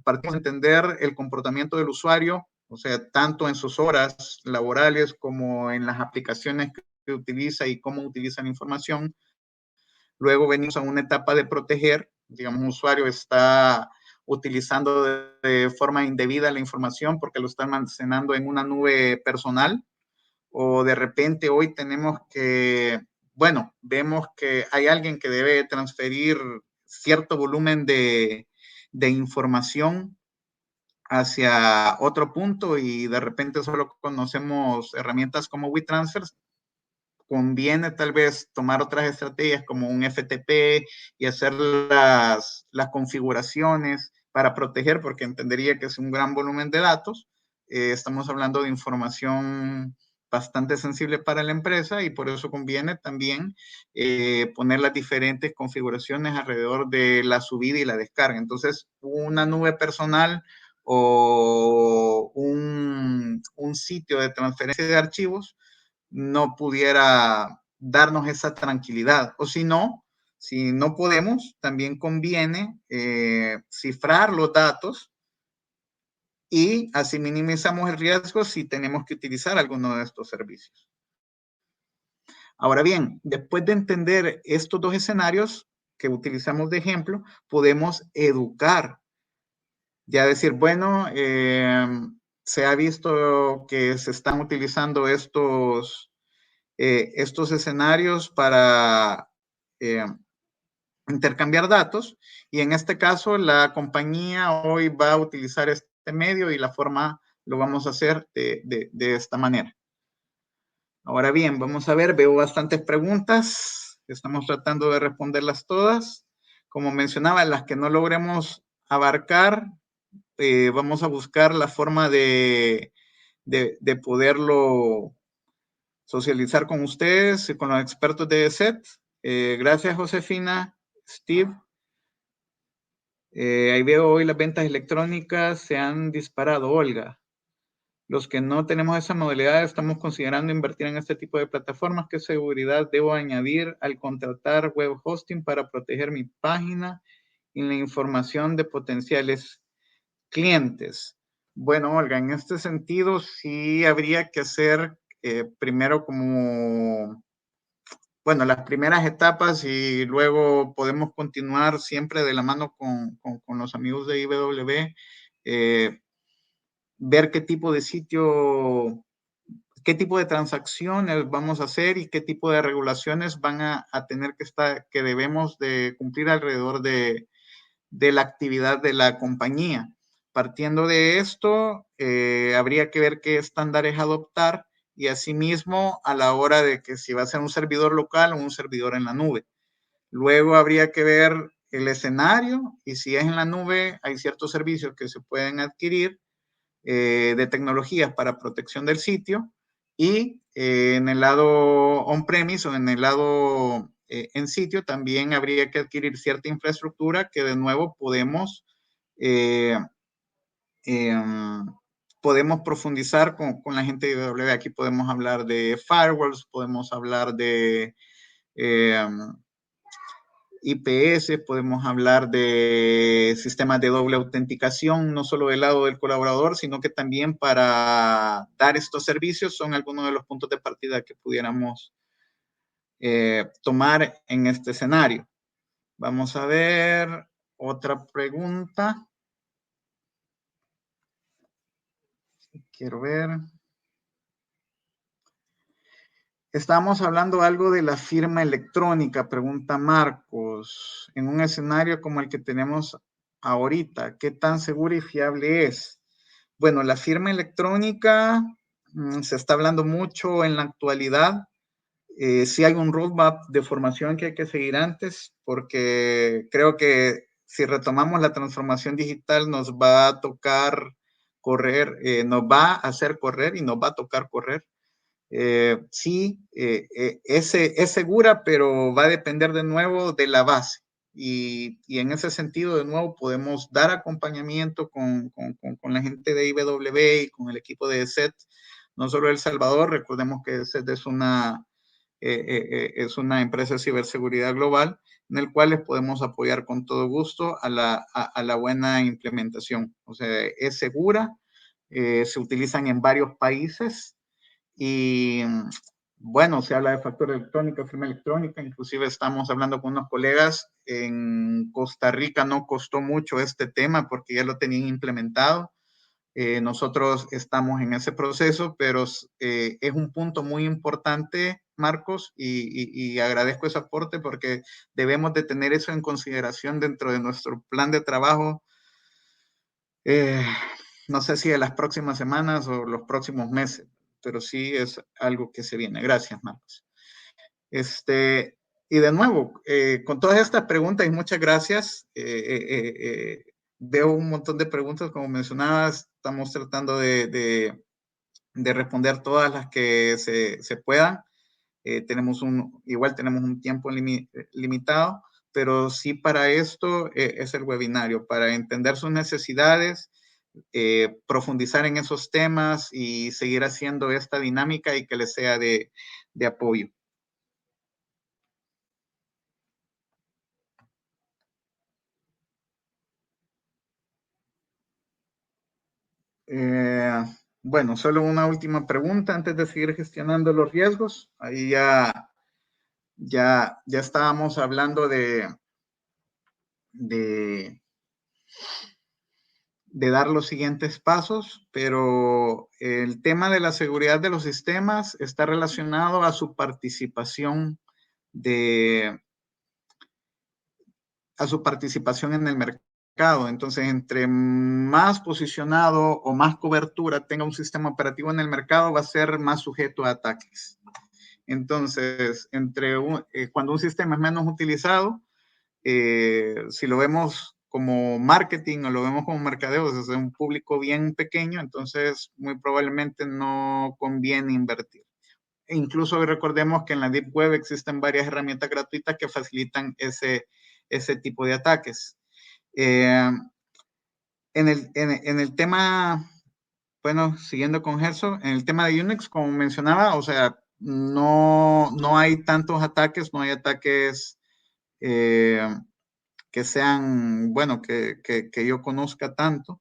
partimos de entender el comportamiento del usuario, o sea, tanto en sus horas laborales como en las aplicaciones que utiliza y cómo utiliza la información. Luego venimos a una etapa de proteger, digamos, un usuario está utilizando de forma indebida la información porque lo está almacenando en una nube personal, o de repente hoy tenemos que, bueno, vemos que hay alguien que debe transferir cierto volumen de información hacia otro punto y de repente solo conocemos herramientas como WeTransfer. Conviene tal vez tomar otras estrategias como un FTP y hacer las configuraciones para proteger, porque entendería que es un gran volumen de datos. Estamos hablando de información bastante sensible para la empresa y por eso conviene también poner las diferentes configuraciones alrededor de la subida y la descarga. Entonces, una nube personal o un sitio de transferencia de archivos no pudiera darnos esa tranquilidad. O si no podemos, también conviene cifrar los datos y así minimizamos el riesgo si tenemos que utilizar alguno de estos servicios. Ahora bien, después de entender estos dos escenarios que utilizamos de ejemplo, podemos educar. Ya decir, bueno, se ha visto que se están utilizando estos escenarios para intercambiar datos y en este caso la compañía hoy va a utilizar este medio y la forma lo vamos a hacer de esta manera. Ahora bien, vamos a ver, veo bastantes preguntas, estamos tratando de responderlas todas. Como mencionaba, las que no logremos abarcar, vamos a buscar la forma de poderlo socializar con ustedes y con los expertos de ESET. Gracias, Josefina, Steve. Ahí veo hoy las ventas electrónicas se han disparado, Olga. Los que no tenemos esa modalidad estamos considerando invertir en este tipo de plataformas. ¿Qué seguridad debo añadir al contratar web hosting para proteger mi página y la información de potenciales clientes? Bueno, Olga, en este sentido sí habría que hacer primero como, bueno, las primeras etapas y luego podemos continuar siempre de la mano con los amigos de IBW, ver qué tipo de sitio, qué tipo de transacciones vamos a hacer y qué tipo de regulaciones van a tener que debemos de cumplir alrededor de la actividad de la compañía. Partiendo de esto, habría que ver qué estándares adoptar y asimismo a la hora de que si va a ser un servidor local o un servidor en la nube. Luego habría que ver el escenario y si es en la nube, hay ciertos servicios que se pueden adquirir de tecnologías para protección del sitio y en el lado on-premise o en el lado en sitio también habría que adquirir cierta infraestructura que de nuevo eh, podemos profundizar con la gente de IBW. Aquí podemos hablar de firewalls, podemos hablar de IPS, podemos hablar de sistemas de doble autenticación, no solo del lado del colaborador, sino que también para dar estos servicios son algunos de los puntos de partida que pudiéramos tomar en este escenario. Vamos a ver otra pregunta. Quiero ver. Estábamos hablando algo de la firma electrónica, pregunta Marcos. En un escenario como el que tenemos ahorita, ¿qué tan segura y fiable es? Bueno, la firma electrónica se está hablando mucho en la actualidad. Sí hay un roadmap de formación que hay que seguir antes, porque creo que si retomamos la transformación digital nos va a tocar correr, nos va a hacer correr y nos va a tocar correr. Sí, es segura, pero va a depender de nuevo de la base. Y en ese sentido, de nuevo, podemos dar acompañamiento con la gente de IBW y con el equipo de ESET, no solo El Salvador, recordemos que ESET es una empresa de ciberseguridad global, en el cual les podemos apoyar con todo gusto a la buena implementación. O sea, es segura, se utilizan en varios países, y bueno, se habla de factura electrónica, firma electrónica, inclusive estamos hablando con unos colegas en Costa Rica, no costó mucho este tema porque ya lo tenían implementado. Nosotros estamos en ese proceso, pero es un punto muy importante, Marcos, y agradezco ese aporte porque debemos de tener eso en consideración dentro de nuestro plan de trabajo. No sé si de las próximas semanas o los próximos meses, pero sí es algo que se viene. Gracias, Marcos. Y de nuevo, con todas estas preguntas y muchas gracias, veo un montón de preguntas, como mencionabas, estamos tratando de de responder todas las que se puedan. Igual tenemos un tiempo limitado, pero sí para esto es el webinario, para entender sus necesidades, profundizar en esos temas y seguir haciendo esta dinámica y que les sea de apoyo. Bueno, solo una última pregunta antes de seguir gestionando los riesgos. Ahí ya estábamos hablando de dar los siguientes pasos, pero el tema de la seguridad de los sistemas está relacionado a su participación en el mercado. Entonces, entre más posicionado o más cobertura tenga un sistema operativo en el mercado, va a ser más sujeto a ataques. Entonces, cuando un sistema es menos utilizado, si lo vemos como marketing o lo vemos como mercadeo, es un público bien pequeño, entonces muy probablemente no conviene invertir. E incluso recordemos que en la Deep Web existen varias herramientas gratuitas que facilitan ese tipo de ataques. En el tema, bueno, siguiendo con Gerso, en el tema de Unix, como mencionaba, o sea, no hay tantos ataques, no hay ataques que sean, bueno, que yo conozca tanto,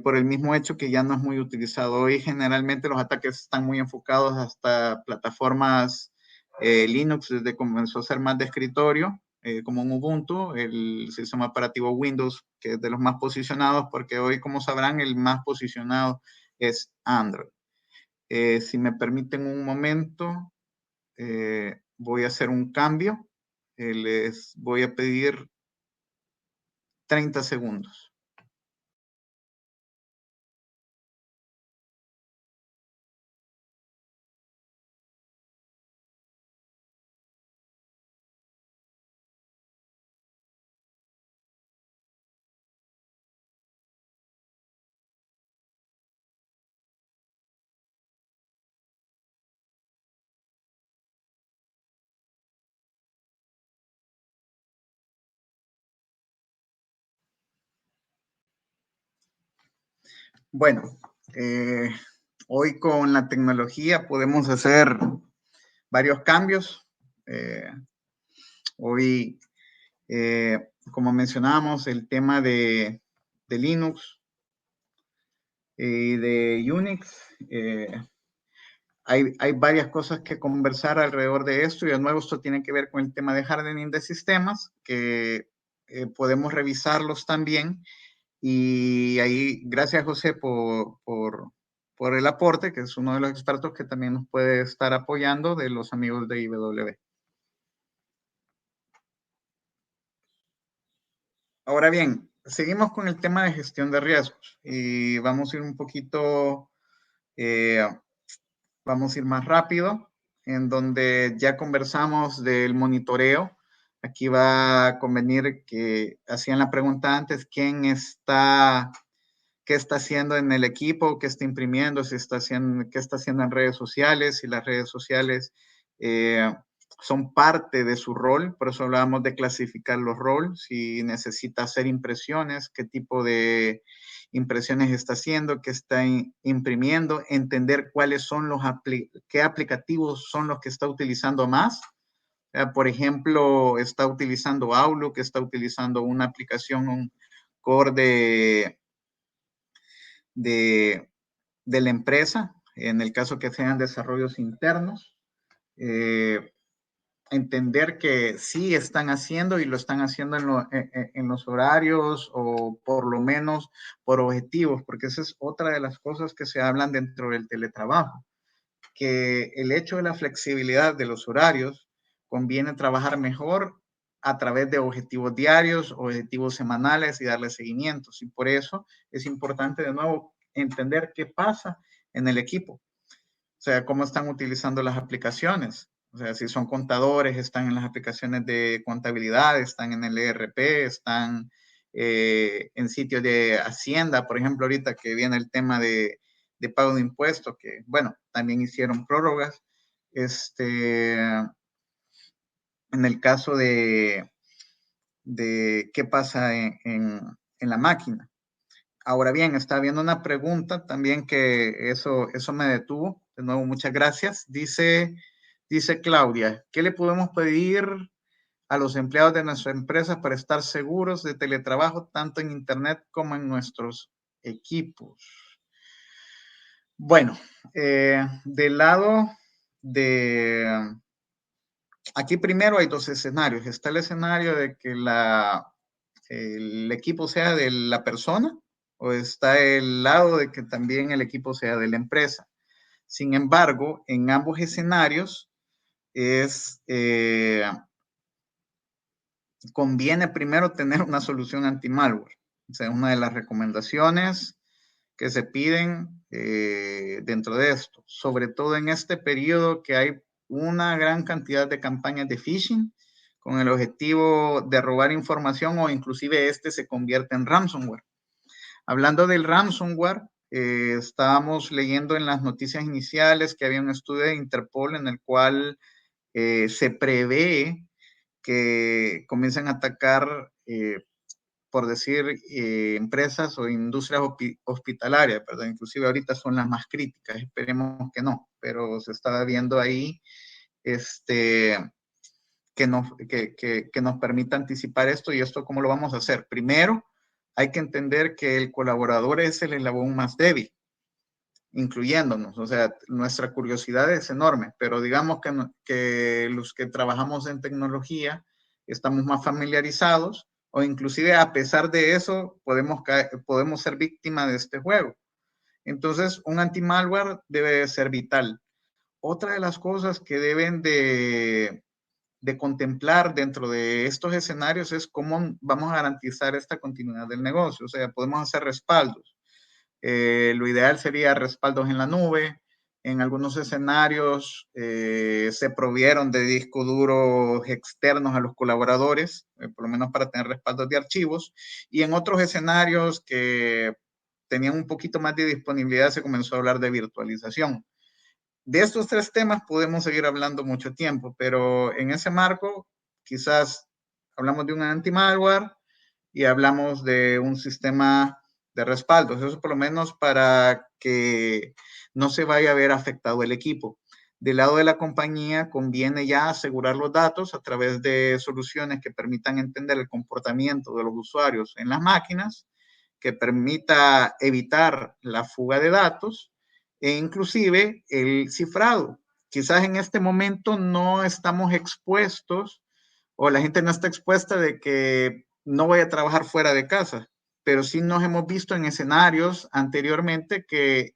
por el mismo hecho que ya no es muy utilizado. Hoy generalmente los ataques están muy enfocados hasta plataformas Linux, desde comenzó a ser más de escritorio, como un Ubuntu, el sistema operativo Windows, que es de los más posicionados, porque hoy, como sabrán, el más posicionado es Android. Si me permiten un momento, voy a hacer un cambio. Les voy a pedir 30 segundos. Bueno, hoy con la tecnología podemos hacer varios cambios. Hoy, como mencionábamos, el tema de Linux y de Unix, hay varias cosas que conversar alrededor de esto y de nuevo esto tiene que ver con el tema de hardening de sistemas, que podemos revisarlos también. Y ahí, gracias José por el aporte, que es uno de los expertos que también nos puede estar apoyando de los amigos de IW. Ahora bien, seguimos con el tema de gestión de riesgos y vamos a ir un poquito, eh, vamos a ir más rápido, en donde ya conversamos del monitoreo. Aquí va a convenir que hacían la pregunta antes, qué está haciendo en el equipo, qué está imprimiendo, qué está haciendo en redes sociales, si las redes sociales son parte de su rol, por eso hablábamos de clasificar los roles, si necesita hacer impresiones, qué tipo de impresiones está haciendo, qué está imprimiendo, entender qué aplicativos son los que está utilizando más. Por ejemplo, está utilizando Outlook, está utilizando una aplicación, un core de la empresa, en el caso que sean desarrollos internos, entender que sí están haciendo y lo están haciendo en los horarios o por lo menos por objetivos, porque esa es otra de las cosas que se hablan dentro del teletrabajo, que el hecho de la flexibilidad de los horarios conviene trabajar mejor a través de objetivos diarios, objetivos semanales y darle seguimientos. Y por eso es importante de nuevo entender qué pasa en el equipo. O sea, cómo están utilizando las aplicaciones. O sea, si son contadores, están en las aplicaciones de contabilidad, están en el ERP, están en sitios de Hacienda, por ejemplo, ahorita que viene el tema de de pago de impuestos, que, bueno, también hicieron prórrogas. En el caso de qué pasa en la máquina. Ahora bien, está habiendo una pregunta también que eso me detuvo. De nuevo, muchas gracias. Dice Claudia, ¿qué le podemos pedir a los empleados de nuestra empresa para estar seguros de teletrabajo tanto en Internet como en nuestros equipos? Bueno, del lado de... Aquí primero hay dos escenarios. Está el escenario de que el equipo sea de la persona, o está el lado de que también el equipo sea de la empresa. Sin embargo, en ambos escenarios conviene primero tener una solución anti-malware. O sea, una de las recomendaciones que se piden dentro de esto, sobre todo en este periodo que hay una gran cantidad de campañas de phishing con el objetivo de robar información, o inclusive se convierte en ransomware. Hablando del ransomware, estábamos leyendo en las noticias iniciales que había un estudio de Interpol en el cual se prevé que comiencen a atacar, por decir, empresas o industrias hospitalarias, perdón, inclusive ahorita son las más críticas, esperemos que no, pero se está viendo ahí que nos permita anticipar esto. ¿Y esto cómo lo vamos a hacer? Primero, hay que entender que el colaborador es el eslabón más débil, incluyéndonos. O sea, nuestra curiosidad es enorme, pero digamos que los que trabajamos en tecnología estamos más familiarizados, o inclusive a pesar de eso podemos ser víctimas de este juego. Entonces, un anti-malware debe ser vital. Otra de las cosas que deben de contemplar dentro de estos escenarios es cómo vamos a garantizar esta continuidad del negocio. O sea, podemos hacer respaldos. Lo ideal sería respaldos en la nube. En algunos escenarios se provieron de discos duros externos a los colaboradores, por lo menos para tener respaldos de archivos. Y en otros escenarios que tenían un poquito más de disponibilidad, se comenzó a hablar de virtualización. De estos tres temas podemos seguir hablando mucho tiempo, pero en ese marco quizás hablamos de un anti-malware y hablamos de un sistema de respaldos. Eso por lo menos para que no se vaya a ver afectado el equipo. Del lado de la compañía conviene ya asegurar los datos a través de soluciones que permitan entender el comportamiento de los usuarios en las máquinas, que permita evitar la fuga de datos e inclusive el cifrado. Quizás en este momento no estamos expuestos, o la gente no está expuesta de que no voy a trabajar fuera de casa, pero sí nos hemos visto en escenarios anteriormente que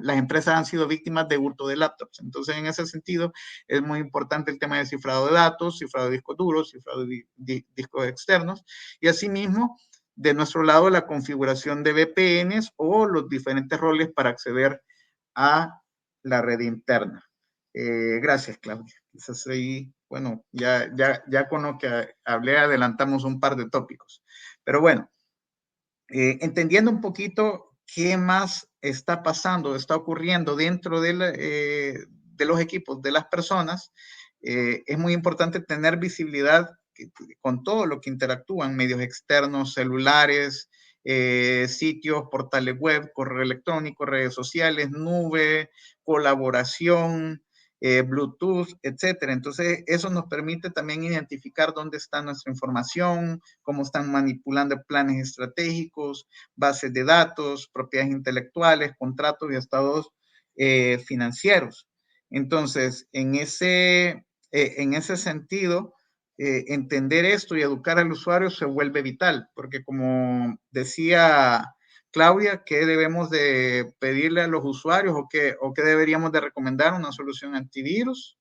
las empresas han sido víctimas de hurto de laptops. Entonces, en ese sentido, es muy importante el tema de cifrado de datos, cifrado de discos duros, cifrado de discos externos, y asimismo, de nuestro lado, la configuración de VPNs o los diferentes roles para acceder a la red interna. Gracias, Claudia. Quizás ahí, bueno, ya con lo que hablé adelantamos un par de tópicos. Pero bueno, entendiendo un poquito qué más está pasando, está ocurriendo dentro de los equipos, de las personas, es muy importante tener visibilidad con todo lo que interactúan, medios externos, celulares, sitios, portales web, correo electrónico, redes sociales, nube, colaboración, Bluetooth, etcétera. Entonces, eso nos permite también identificar dónde está nuestra información, cómo están manipulando planes estratégicos, bases de datos, propiedades intelectuales, contratos y estados financieros. Entonces, en ese sentido, entender esto y educar al usuario se vuelve vital, porque como decía Claudia, ¿qué debemos de pedirle a los usuarios o qué deberíamos de recomendar? Una solución antivirus.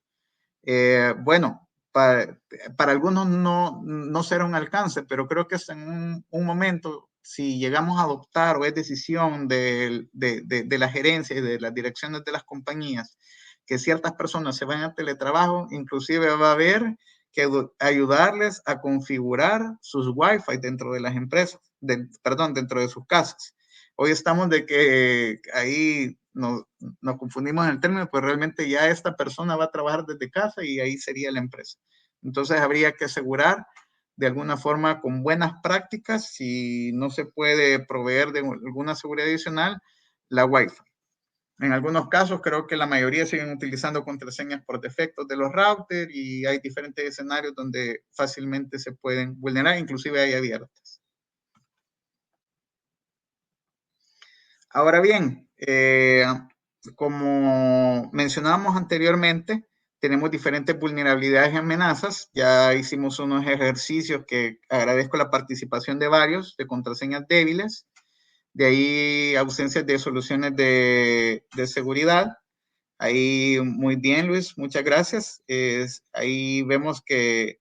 Bueno, para algunos no será un alcance, pero creo que es en un momento, si llegamos a adoptar o es decisión de la gerencia y de las direcciones de las compañías, que ciertas personas se vayan a teletrabajo, inclusive va a haber que ayudarles a configurar sus Wi-Fi dentro de las empresas, dentro de sus casas. hoy estamos de que ahí nos confundimos en el término, pues realmente ya esta persona va a trabajar desde casa y ahí sería la empresa. Entonces habría que asegurar de alguna forma con buenas prácticas, si no se puede proveer de alguna seguridad adicional, la Wi-Fi. En algunos casos creo que la mayoría siguen utilizando contraseñas por defecto de los routers y hay diferentes escenarios donde fácilmente se pueden vulnerar, inclusive hay abiertas. Ahora bien, como mencionábamos anteriormente, tenemos diferentes vulnerabilidades y amenazas. Ya hicimos unos ejercicios que agradezco la participación de varios, de contraseñas débiles, de ahí ausencias de soluciones de seguridad. Ahí muy bien, Luis, muchas gracias. Ahí vemos que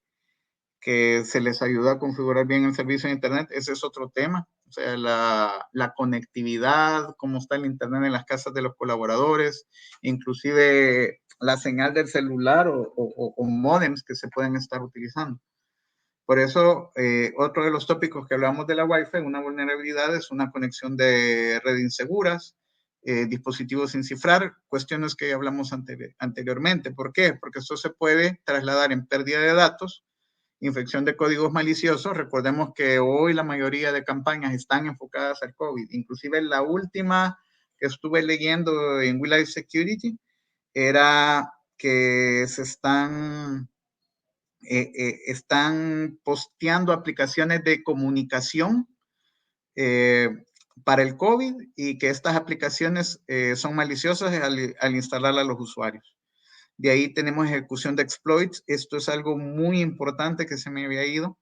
se les ayuda a configurar bien el servicio de Internet. Ese es otro tema. O sea, la conectividad, cómo está el Internet en las casas de los colaboradores, inclusive la señal del celular o módems que se pueden estar utilizando. Por eso, otro de los tópicos que hablamos de la Wi-Fi, una vulnerabilidad es una conexión de red inseguras, dispositivos sin cifrar, cuestiones que hablamos anteriormente. ¿Por qué? Porque esto se puede trasladar en pérdida de datos, infección de códigos maliciosos. Recordemos que hoy la mayoría de campañas están enfocadas al COVID. Inclusive la última que estuve leyendo en Will Life Security era que se están posteando aplicaciones de comunicación eh, para el COVID y que estas aplicaciones son maliciosas al instalarla a los usuarios. De ahí tenemos ejecución de exploits. Esto es algo muy importante que se me había ido.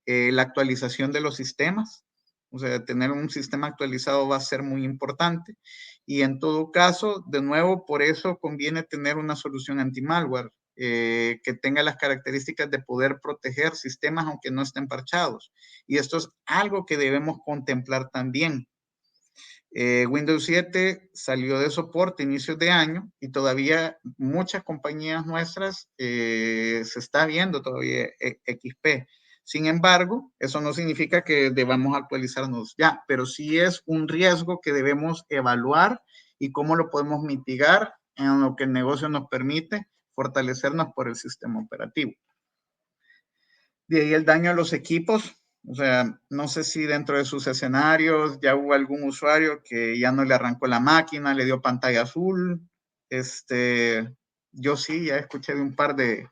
La actualización de los sistemas. O sea, tener un sistema actualizado va a ser muy importante. Y en todo caso, de nuevo, por eso conviene tener una solución anti-malware que tenga las características de poder proteger sistemas aunque no estén parchados. Y esto es algo que debemos contemplar también. Windows 7 salió de soporte a inicios de año y todavía muchas compañías nuestras se está viendo todavía XP. Sin embargo, eso no significa que debamos actualizarnos ya, pero sí es un riesgo que debemos evaluar y cómo lo podemos mitigar en lo que el negocio nos permite fortalecernos por el sistema operativo. De ahí el daño a los equipos. O sea, no sé si dentro de sus escenarios ya hubo algún usuario que ya no le arrancó la máquina, le dio pantalla azul. Yo sí, ya escuché de un par de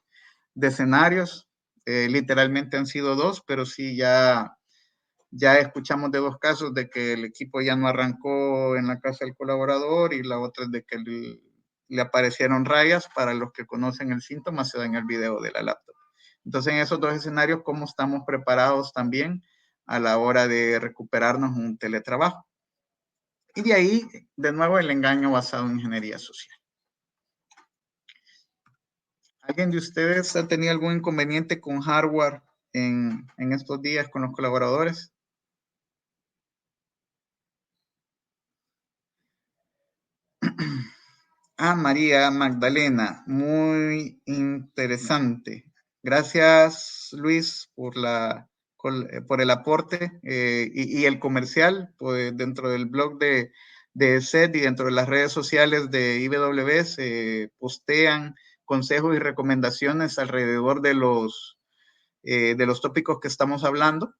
escenarios. Literalmente han sido dos, pero sí ya escuchamos de dos casos de que el equipo ya no arrancó en la casa del colaborador y la otra es de que le aparecieron rayas. Para los que conocen el síntoma, se da en el video de la laptop. Entonces, en esos dos escenarios, ¿cómo estamos preparados también a la hora de recuperarnos un teletrabajo? Y de ahí, de nuevo, el engaño basado en ingeniería social. ¿Alguien de ustedes ha tenido algún inconveniente con hardware en estos días con los colaboradores? María Magdalena, muy interesante. Gracias, Luis, por el aporte y el comercial pues, dentro del blog de SET y dentro de las redes sociales de IBW se postean consejos y recomendaciones alrededor de los tópicos que estamos hablando.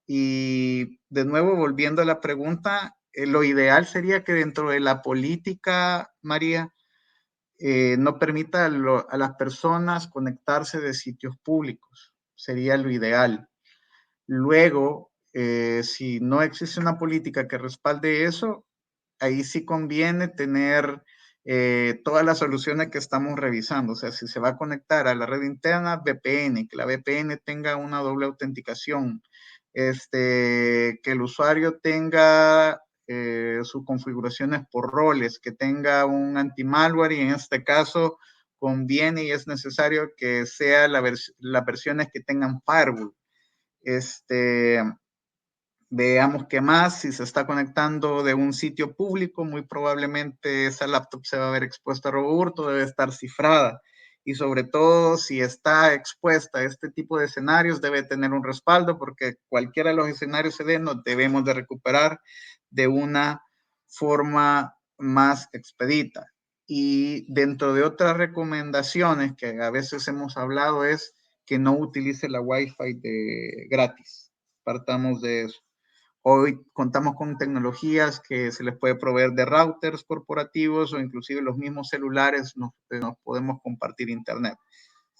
Y de nuevo, volviendo a la pregunta, lo ideal sería que dentro de la política, María, no permita a las personas conectarse de sitios públicos. Sería lo ideal. Luego, si no existe una política que respalde eso, ahí sí conviene tener todas las soluciones que estamos revisando. O sea, si se va a conectar a la red interna, VPN, que la VPN tenga una doble autenticación, que el usuario tenga sus configuraciones por roles, que tenga un anti-malware y en este caso conviene y es necesario que sea las versiones que tengan firewall. Veamos qué más. Si se está conectando de un sitio público, muy probablemente esa laptop se va a ver expuesta a robo hurto, debe estar cifrada. y sobre todo si está expuesta a este tipo de escenarios debe tener un respaldo porque cualquiera de los escenarios se den, nos debemos de recuperar de una forma más expedita. Y dentro de otras recomendaciones que a veces hemos hablado es que no utilice la Wi-Fi gratis. Partamos de eso. Hoy contamos con tecnologías que se les puede proveer de routers corporativos o inclusive los mismos celulares nos podemos compartir internet.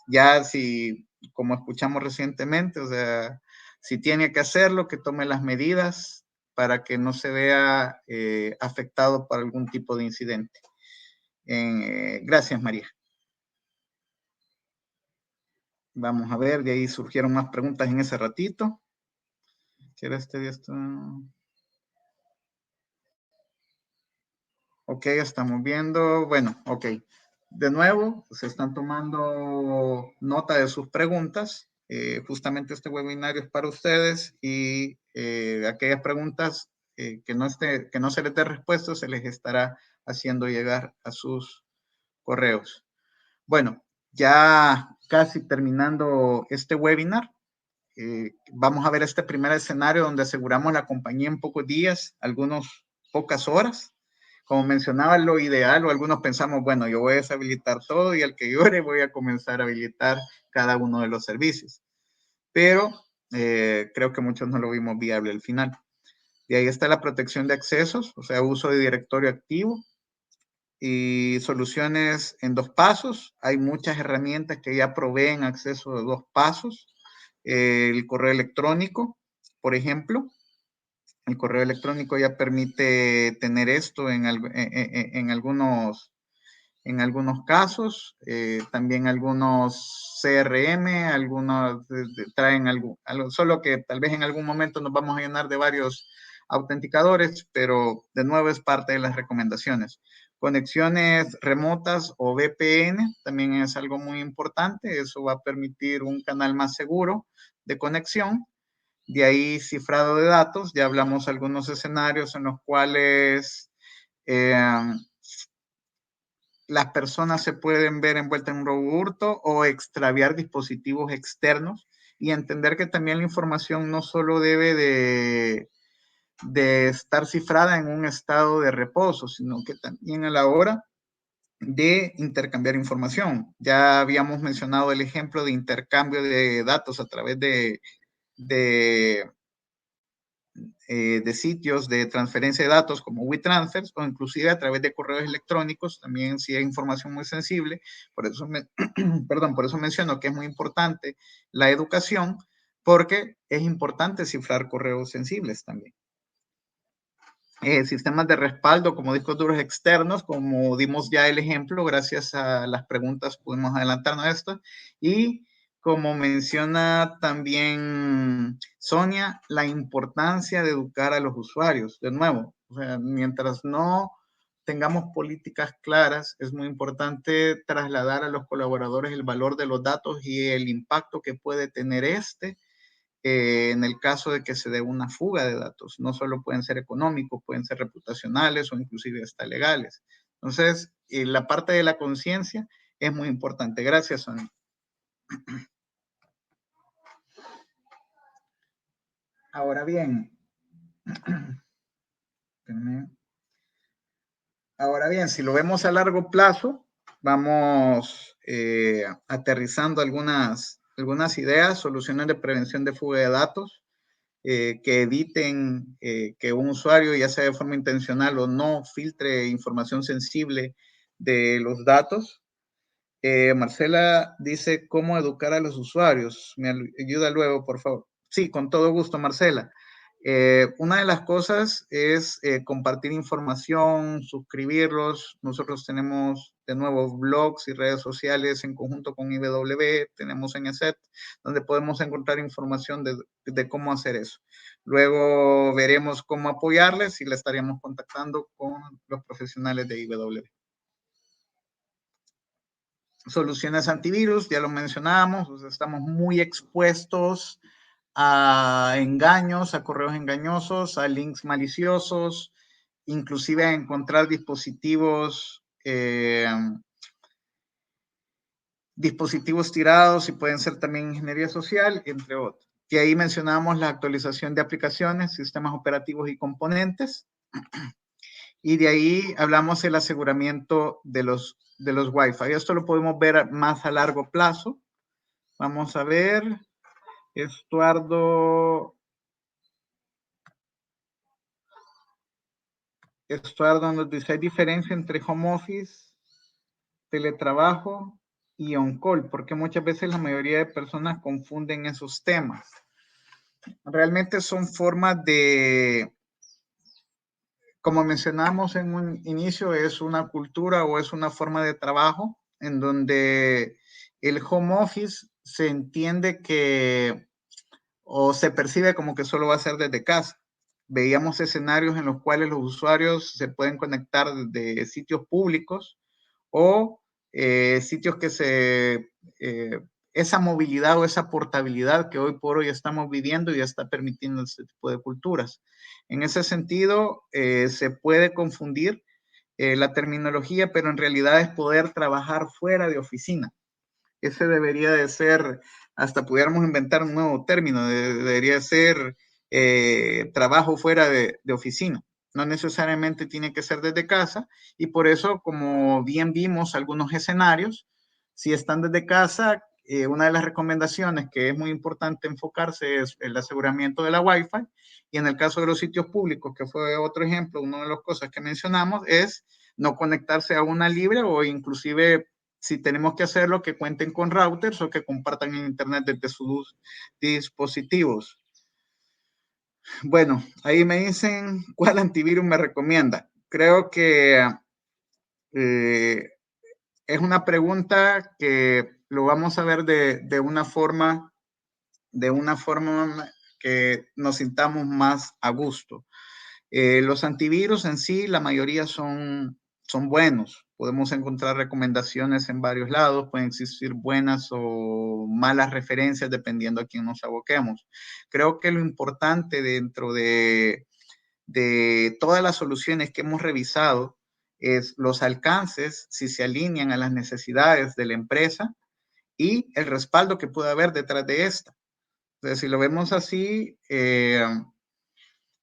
Ya si, como escuchamos recientemente, o sea, si tiene que hacerlo, que tome las medidas para que no se vea afectado por algún tipo de incidente. Gracias, María. Vamos a ver, de ahí surgieron más preguntas en ese ratito. ¿Quiere esto? Ok, estamos viendo. Bueno, ok. De nuevo, se están tomando nota de sus preguntas. Justamente este webinario es para ustedes y aquellas preguntas que no se les dé respuesta se les estará haciendo llegar a sus correos. Bueno, ya casi terminando este webinar, vamos a ver este primer escenario donde aseguramos la compañía en pocos días, pocas horas. Como mencionaba, lo ideal, o algunos pensamos, bueno, yo voy a deshabilitar todo y al que llore voy a comenzar a habilitar cada uno de los servicios. Pero creo que muchos no lo vimos viable al final. De ahí está la protección de accesos, o sea, uso de directorio activo y soluciones en 2 pasos. Hay muchas herramientas que ya proveen acceso de 2 pasos. El correo electrónico, por ejemplo. El correo electrónico ya permite tener esto en algunos casos. También algunos CRM, algunos traen algo, solo que tal vez en algún momento nos vamos a llenar de varios autenticadores, pero de nuevo es parte de las recomendaciones. Conexiones remotas o VPN también es algo muy importante. Eso va a permitir un canal más seguro de conexión. De ahí cifrado de datos. Ya hablamos algunos escenarios en los cuales las personas se pueden ver envueltas en un robo hurto o extraviar dispositivos externos y entender que también la información no solo debe de estar cifrada en un estado de reposo, sino que también a la hora de intercambiar información. Ya habíamos mencionado el ejemplo de intercambio de datos a través de sitios de transferencia de datos como WeTransfer o inclusive a través de correos electrónicos, también si hay información muy sensible. Por eso, por eso menciono que es muy importante la educación, porque es importante cifrar correos sensibles también. Sistemas de respaldo como discos duros externos, como dimos ya el ejemplo, gracias a las preguntas pudimos adelantarnos a esto. Y como menciona también Sonia, la importancia de educar a los usuarios. De nuevo, o sea, mientras no tengamos políticas claras, es muy importante trasladar a los colaboradores el valor de los datos y el impacto que puede tener en el caso de que se dé una fuga de datos. No solo pueden ser económicos, pueden ser reputacionales o inclusive hasta legales. Entonces, la parte de la conciencia es muy importante. Gracias, Sonia. Ahora bien, si lo vemos a largo plazo, vamos aterrizando algunas ideas, soluciones de prevención de fuga de datos. Que eviten que un usuario, ya sea de forma intencional o no, filtre información sensible de los datos. Marcela dice, ¿cómo educar a los usuarios? Me ayuda luego, por favor. Sí, con todo gusto, Marcela. Una de las cosas es compartir información, suscribirlos. Nosotros tenemos, de nuevo, blogs y redes sociales en conjunto con IBW, tenemos en ESET, donde podemos encontrar información de cómo hacer eso. Luego veremos cómo apoyarles y le estaríamos contactando con los profesionales de IBW. Soluciones antivirus, ya lo mencionábamos, o sea, estamos muy expuestos a engaños, a correos engañosos, a links maliciosos, inclusive a encontrar dispositivos dispositivos tirados y pueden ser también ingeniería social, entre otros. Y ahí mencionamos la actualización de aplicaciones, sistemas operativos y componentes. Y de ahí hablamos del aseguramiento de los Wi-Fi. Esto lo podemos ver más a largo plazo. Vamos a ver, Estuardo nos dice, ¿hay diferencia entre home office, teletrabajo y on-call? Porque muchas veces la mayoría de personas confunden esos temas. Realmente son formas de, como mencionamos en un inicio, es una cultura o es una forma de trabajo en donde el home office se entiende que o se percibe como que solo va a ser desde casa. Veíamos escenarios en los cuales los usuarios se pueden conectar de sitios públicos o sitios que esa movilidad o esa portabilidad que hoy por hoy estamos viviendo ya está permitiendo este tipo de culturas. En ese sentido, se puede confundir la terminología, pero en realidad es poder trabajar fuera de oficina. Ese debería de ser, hasta pudiéramos inventar un nuevo término, debería ser trabajo fuera de oficina. No necesariamente tiene que ser desde casa y por eso, como bien vimos algunos escenarios, si están desde casa, una de las recomendaciones que es muy importante enfocarse es el aseguramiento de la Wi-Fi y en el caso de los sitios públicos, que fue otro ejemplo, una de las cosas que mencionamos es no conectarse a una libre o inclusive si tenemos que hacerlo, que cuenten con routers o que compartan el internet desde sus dispositivos. Bueno, ahí me dicen cuál antivirus me recomienda. Creo que es una pregunta que lo vamos a ver de una forma que nos sintamos más a gusto. Los antivirus en sí, la mayoría son buenos. Podemos encontrar recomendaciones en varios lados, pueden existir buenas o malas referencias dependiendo a quién nos aboquemos. Creo que lo importante dentro de todas las soluciones que hemos revisado es los alcances, si se alinean a las necesidades de la empresa y el respaldo que puede haber detrás de esta. Entonces, si lo vemos así,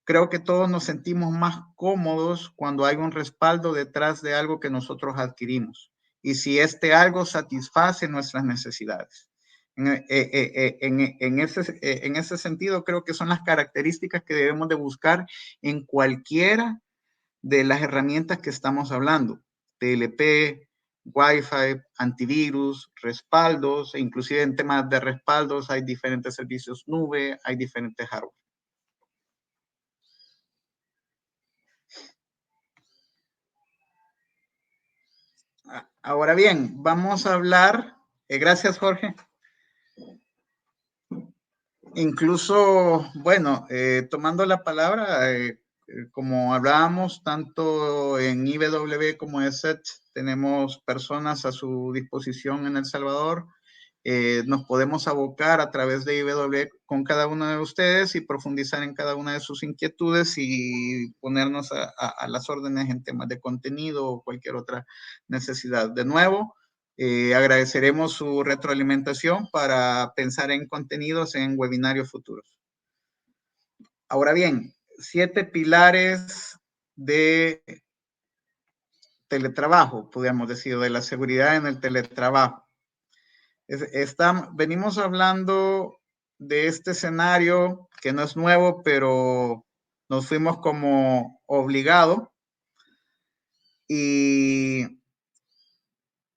creo que todos nos sentimos más cómodos cuando hay un respaldo detrás de algo que nosotros adquirimos y si este algo satisface nuestras necesidades. En ese sentido, creo que son las características que debemos de buscar en cualquiera de las herramientas que estamos hablando. TLP, Wi-Fi, antivirus, respaldos, e inclusive en temas de respaldos hay diferentes servicios nube, hay diferentes hardware. Ahora bien, vamos a hablar, gracias Jorge, incluso, bueno, tomando la palabra, como hablábamos, tanto en IBW como en ESET, tenemos personas a su disposición en El Salvador. Nos podemos abocar a través de IBW con cada uno de ustedes y profundizar en cada una de sus inquietudes y ponernos a las órdenes en temas de contenido o cualquier otra necesidad. De nuevo, agradeceremos su retroalimentación para pensar en contenidos en webinarios futuros. Ahora bien, 7 pilares de teletrabajo, podríamos decir, de la seguridad en el teletrabajo. Venimos hablando de este escenario que no es nuevo, pero nos fuimos como obligado. Y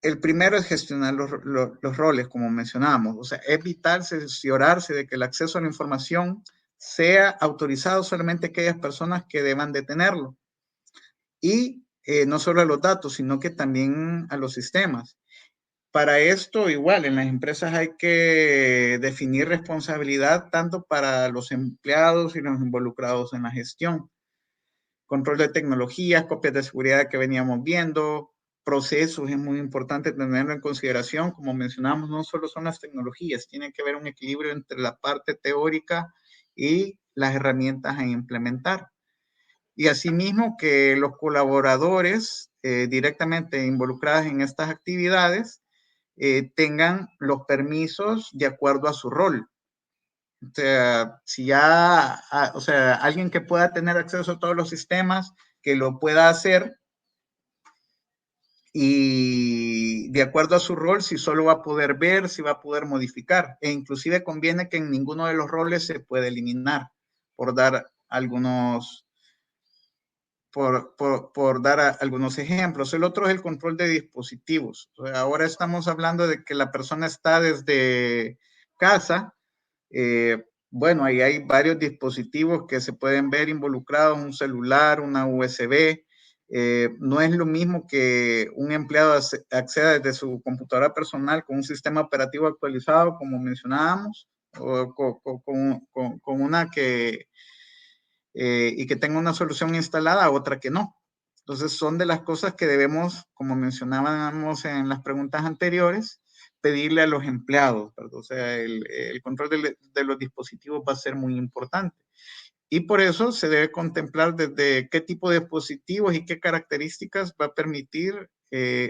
el primero es gestionar los roles, como mencionábamos. O sea, evitar cerciorarse de que el acceso a la información sea autorizado solamente a aquellas personas que deban de tenerlo. Y no solo a los datos, sino que también a los sistemas. Para esto, igual, en las empresas hay que definir responsabilidad tanto para los empleados y los involucrados en la gestión. Control de tecnologías, copias de seguridad que veníamos viendo, procesos, es muy importante tenerlo en consideración. Como mencionamos, no solo son las tecnologías, tiene que haber un equilibrio entre la parte teórica y las herramientas a implementar. Y asimismo que los colaboradores directamente involucrados en estas actividades tengan los permisos de acuerdo a su rol. O sea, si ya, o sea, alguien que pueda tener acceso a todos los sistemas, que lo pueda hacer, y de acuerdo a su rol, si solo va a poder ver, si va a poder modificar. E inclusive conviene que en ninguno de los roles se puede eliminar, por dar algunos, por dar algunos ejemplos. El otro es el control de dispositivos. O sea, ahora estamos hablando de que la persona está desde casa. Bueno, ahí hay varios dispositivos que se pueden ver involucrados, un celular, una USB. No es lo mismo que un empleado acceda desde su computadora personal con un sistema operativo actualizado, como mencionábamos, o con una que y que tenga una solución instalada, otra que no. Entonces son de las cosas que debemos, como mencionábamos en las preguntas anteriores, pedirle a los empleados, ¿verdad? O sea, el control de los dispositivos va a ser muy importante. Y por eso se debe contemplar desde qué tipo de dispositivos y qué características va a permitir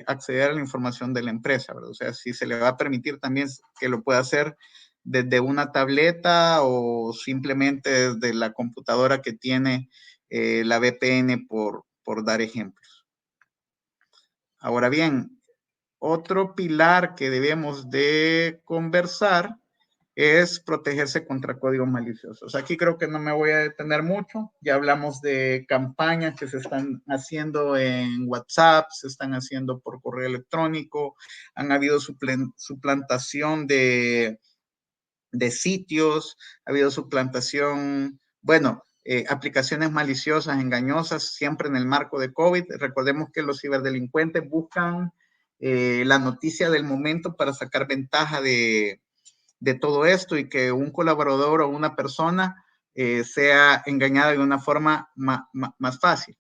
acceder a la información de la empresa, ¿verdad? O sea, si se le va a permitir también que lo pueda hacer desde una tableta o simplemente desde la computadora que tiene la VPN, por dar ejemplos. Ahora bien, otro pilar que debemos de conversar es protegerse contra códigos maliciosos. Aquí creo que no me voy a detener mucho. Ya hablamos de campañas que se están haciendo en WhatsApp, se están haciendo por correo electrónico, han habido suplantación de sitios, ha habido suplantación, bueno, aplicaciones maliciosas, engañosas, siempre en el marco de COVID. Recordemos que los ciberdelincuentes buscan la noticia del momento para sacar ventaja de todo esto y que un colaborador o una persona sea engañada de una forma más fácil.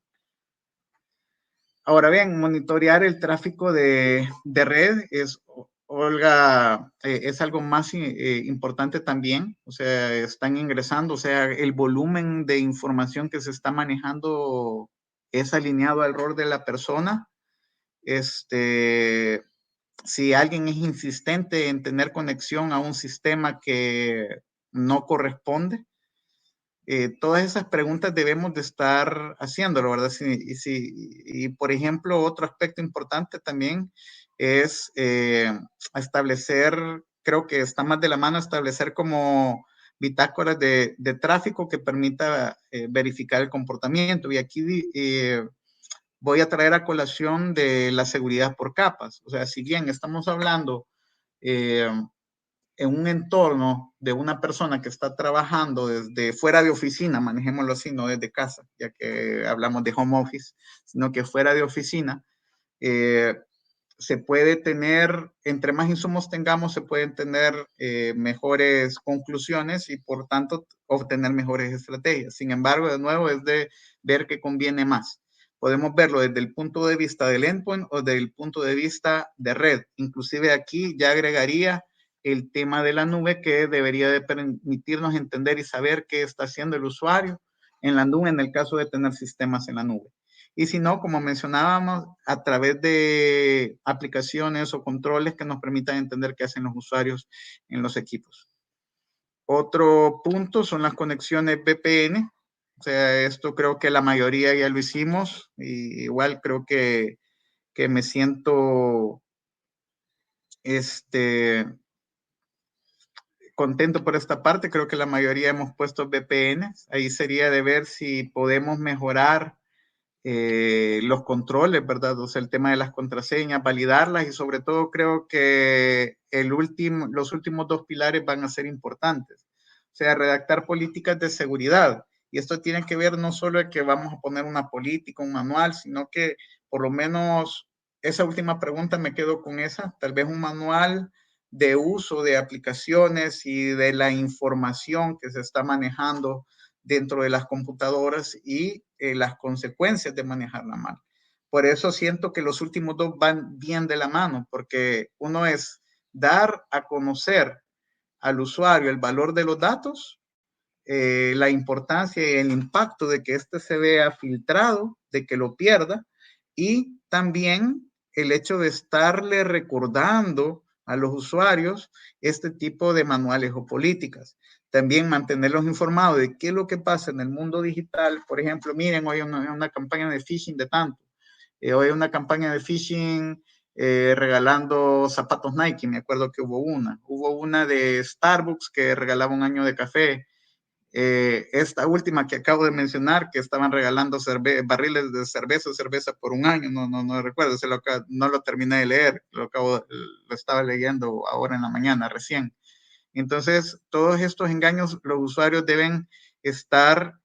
Ahora bien, monitorear el tráfico de red es, Olga, es algo más importante también. O sea, están ingresando, o sea, el volumen de información que se está manejando es alineado al rol de la persona. Si alguien es insistente en tener conexión a un sistema que no corresponde, todas esas preguntas debemos de estar haciéndolo, ¿verdad? Y por ejemplo, otro aspecto importante también es establecer, creo que está más de la mano establecer como bitácoras de tráfico que permita verificar el comportamiento. Y aquí voy a traer a colación de la seguridad por capas. O sea, si bien estamos hablando eh, en un entorno de una persona que está trabajando desde fuera de oficina, manejémoslo así, no desde casa, ya que hablamos de home office, sino que fuera de oficina, eh, se puede tener, entre más insumos tengamos, se pueden tener mejores conclusiones y por tanto obtener mejores estrategias. Sin embargo, de nuevo, es de ver qué conviene más. Podemos verlo desde el punto de vista del endpoint o desde el punto de vista de red. Inclusive aquí ya agregaría el tema de la nube, que debería de permitirnos entender y saber qué está haciendo el usuario en la nube en el caso de tener sistemas en la nube. Y si no, como mencionábamos, a través de aplicaciones o controles que nos permitan entender qué hacen los usuarios en los equipos. Otro punto son las conexiones VPN. O sea, esto creo que la mayoría ya lo hicimos. Y igual creo que me siento contento por esta parte. Creo que la mayoría hemos puesto VPNs. Ahí sería de ver si podemos mejorar los controles, ¿verdad? O sea, el tema de las contraseñas, validarlas y sobre todo creo que los últimos dos pilares van a ser importantes. O sea, redactar políticas de seguridad. Y esto tiene que ver no solo de que vamos a poner una política, un manual, sino que por lo menos esa última pregunta me quedo con esa, tal vez un manual de uso de aplicaciones y de la información que se está manejando dentro de las computadoras y las consecuencias de manejarla mal. Por eso siento que los últimos dos van bien de la mano, porque uno es dar a conocer al usuario el valor de los datos, la importancia y el impacto de que éste se vea filtrado, de que lo pierda, y también el hecho de estarle recordando a los usuarios este tipo de manuales o políticas. También mantenerlos informados de qué es lo que pasa en el mundo digital. Por ejemplo, miren, hoy hay una campaña de phishing de tanto. Hoy hay una campaña de phishing regalando zapatos Nike. Me acuerdo que hubo una. Hubo una de Starbucks que regalaba un año de café. Esta última que acabo de mencionar, que estaban regalando barriles de cerveza por un año, no recuerdo, no lo terminé de leer, lo estaba leyendo ahora en la mañana recién. Entonces, todos estos engaños, los usuarios deben estar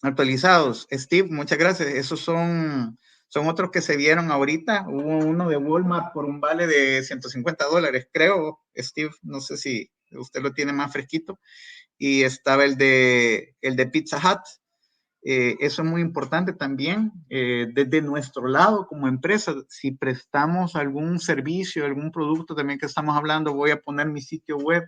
actualizados. Steve, muchas gracias. Esos son otros que se vieron ahorita. Hubo uno de Walmart por un vale de $150, creo. Steve, no sé si usted lo tiene más fresquito. Y estaba el de Pizza Hut. Eso es muy importante también. Desde nuestro lado como empresa, si prestamos algún servicio, algún producto también que estamos hablando, voy a poner mi sitio web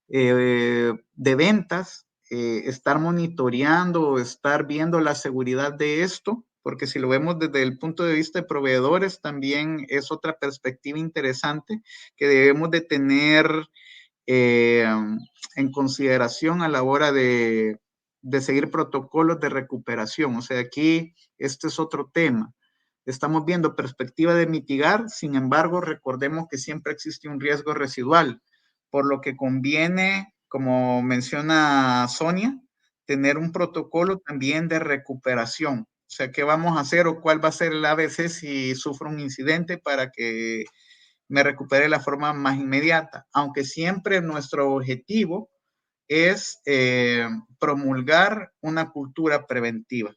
de ventas, estar monitoreando, estar viendo la seguridad de esto, porque si lo vemos desde el punto de vista de proveedores, también es otra perspectiva interesante que debemos de tener en consideración a la hora de seguir protocolos de recuperación. O sea, aquí este es otro tema. Estamos viendo perspectiva de mitigar, sin embargo, recordemos que siempre existe un riesgo residual, por lo que conviene, como menciona Sonia, tener un protocolo también de recuperación. O sea, ¿qué vamos a hacer o cuál va a ser el ABC si sufro un incidente para que me recupere de la forma más inmediata? Aunque siempre nuestro objetivo es promulgar una cultura preventiva.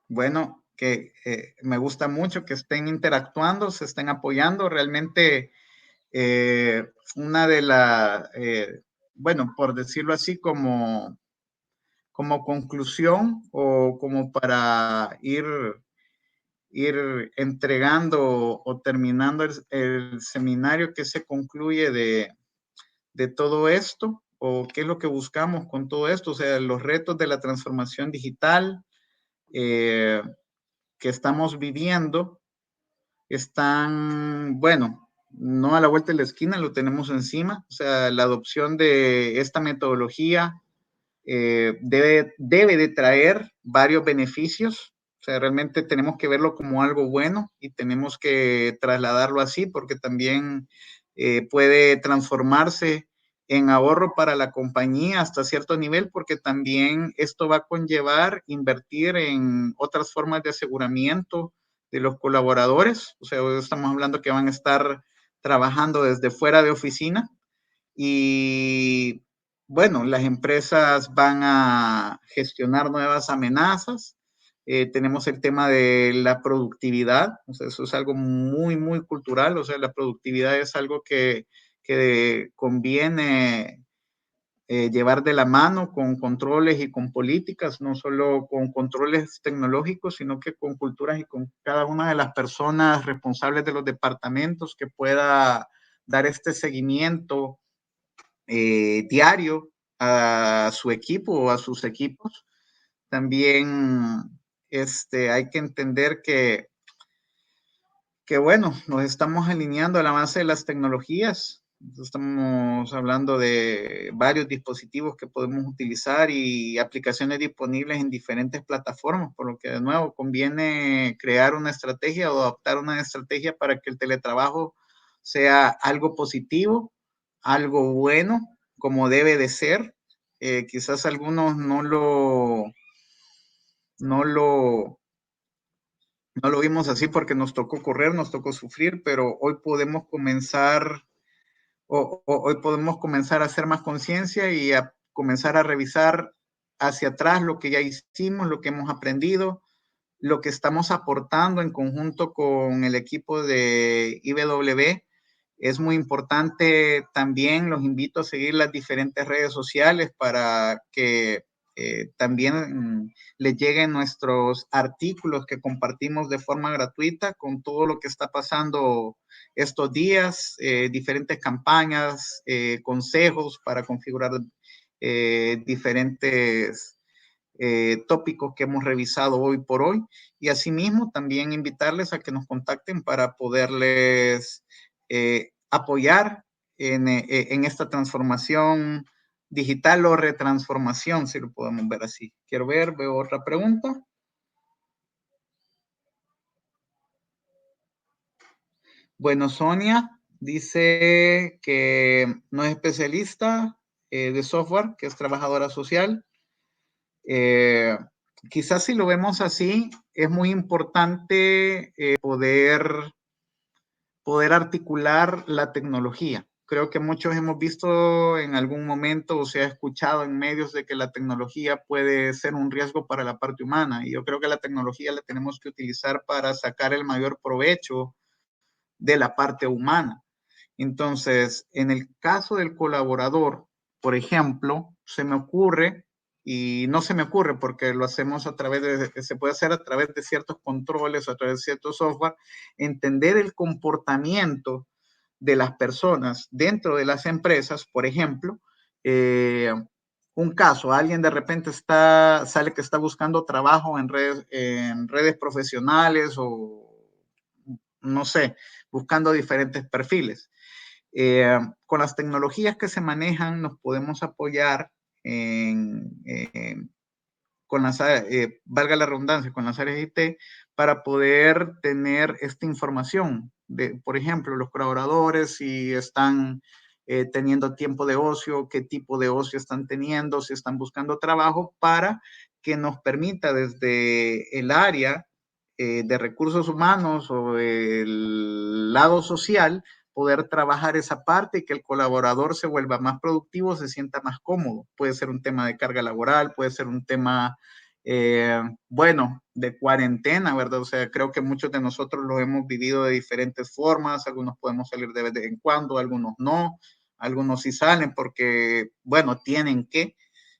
Bueno, que me gusta mucho que estén interactuando, se estén apoyando. Realmente una de las, bueno, por decirlo así, como conclusión o como para ir entregando o terminando el seminario que se concluye de todo esto, o qué es lo que buscamos con todo esto, o sea, los retos de la transformación digital que estamos viviendo están, bueno, no a la vuelta de la esquina, lo tenemos encima, o sea, la adopción de esta metodología debe de traer varios beneficios. O sea, realmente tenemos que verlo como algo bueno y tenemos que trasladarlo así porque también puede transformarse en ahorro para la compañía hasta cierto nivel, porque también esto va a conllevar invertir en otras formas de aseguramiento de los colaboradores. O sea, estamos hablando que van a estar trabajando desde fuera de oficina y bueno, las empresas van a gestionar nuevas amenazas. Tenemos el tema de la productividad, o sea, eso es algo muy, muy cultural, o sea, la productividad es algo que conviene llevar de la mano con controles y con políticas, no solo con controles tecnológicos, sino que con culturas y con cada una de las personas responsables de los departamentos que pueda dar este seguimiento diario a su equipo o a sus equipos. También hay que entender que, bueno, nos estamos alineando al avance de las tecnologías. Estamos hablando de varios dispositivos que podemos utilizar y aplicaciones disponibles en diferentes plataformas, por lo que de nuevo conviene crear una estrategia o adoptar una estrategia para que el teletrabajo sea algo positivo, algo bueno, como debe de ser. Quizás algunos no lo, no lo vimos así porque nos tocó correr, nos tocó sufrir, pero hoy podemos comenzar, hoy podemos comenzar a hacer más conciencia y a comenzar a revisar hacia atrás lo que ya hicimos, lo que hemos aprendido, lo que estamos aportando en conjunto con el equipo de IBW. Es muy importante también, los invito a seguir las diferentes redes sociales para que también les lleguen nuestros artículos que compartimos de forma gratuita con todo lo que está pasando estos días, diferentes campañas, consejos para configurar diferentes tópicos que hemos revisado hoy por hoy, y asimismo también invitarles a que nos contacten para poderles apoyar en esta transformación digital o retransformación, si lo podemos ver así. Veo otra pregunta. Bueno, Sonia dice que no es especialista de software, que es trabajadora social. Quizás si lo vemos así, es muy importante poder articular la tecnología. Creo que muchos hemos visto en algún momento o se ha escuchado en medios de que la tecnología puede ser un riesgo para la parte humana, y yo creo que la tecnología la tenemos que utilizar para sacar el mayor provecho de la parte humana. Entonces, en el caso del colaborador, por ejemplo, se me ocurre, y no se me ocurre porque lo hacemos a través se puede hacer a través de ciertos controles, a través de ciertos software, entender el comportamiento de las personas dentro de las empresas. Por ejemplo, un caso, alguien de repente sale que está buscando trabajo en redes profesionales o no sé, buscando diferentes perfiles. Con las tecnologías que se manejan nos podemos apoyar con las, valga la redundancia, con las áreas IT para poder tener esta información. Por ejemplo, los colaboradores, si están teniendo tiempo de ocio, qué tipo de ocio están teniendo, si están buscando trabajo, para que nos permita desde el área de recursos humanos o el lado social poder trabajar esa parte y que el colaborador se vuelva más productivo, se sienta más cómodo. Puede ser un tema de carga laboral, puede ser un tema, bueno, de cuarentena, ¿verdad? O sea, creo que muchos de nosotros lo hemos vivido de diferentes formas, algunos podemos salir de vez en cuando, algunos no, algunos sí salen porque, bueno, tienen que.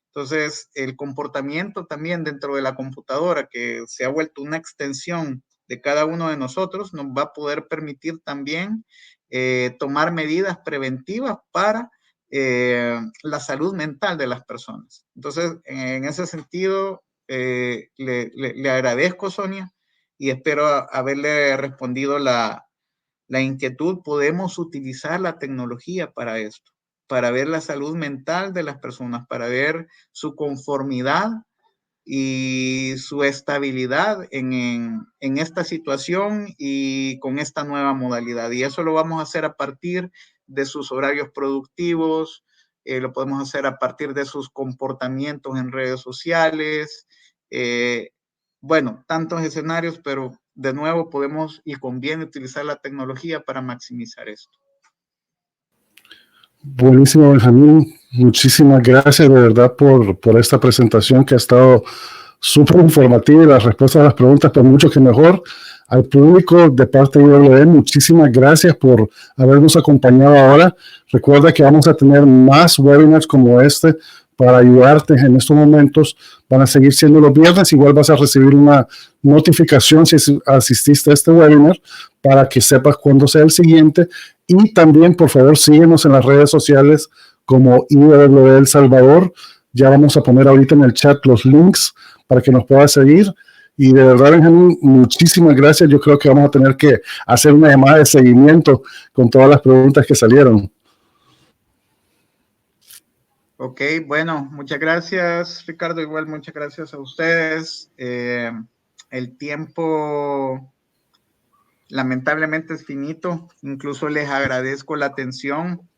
Entonces, el comportamiento también dentro de la computadora, que se ha vuelto una extensión de cada uno de nosotros, nos va a poder permitir también tomar medidas preventivas para la salud mental de las personas. Entonces, en ese sentido, le agradezco, Sonia, y espero haberle respondido la inquietud. Podemos utilizar la tecnología para esto, para ver la salud mental de las personas, para ver su conformidad y su estabilidad en esta situación y con esta nueva modalidad. Y eso lo vamos a hacer a partir de sus horarios productivos, lo podemos hacer a partir de sus comportamientos en redes sociales, bueno, tantos escenarios, pero de nuevo podemos y conviene utilizar la tecnología para maximizar esto. Buenísimo, Benjamín. Muchísimas gracias de verdad por esta presentación que ha estado súper informativa y las respuestas a las preguntas, por mucho que mejor. Al público de parte de IWD, muchísimas gracias por habernos acompañado ahora. Recuerda que vamos a tener más webinars como este para ayudarte en estos momentos. Van a seguir siendo los viernes. Igual vas a recibir una notificación si asististe a este webinar para que sepas cuándo sea el siguiente. Y también, por favor, síguenos en las redes sociales como IWD El Salvador. Ya vamos a poner ahorita en el chat los links para que nos puedas seguir. Y de verdad, Benjamín, muchísimas gracias. Yo creo que vamos a tener que hacer una llamada de seguimiento con todas las preguntas que salieron. Ok, bueno, muchas gracias, Ricardo. Igual, muchas gracias a ustedes. El tiempo lamentablemente es finito. Incluso les agradezco la atención,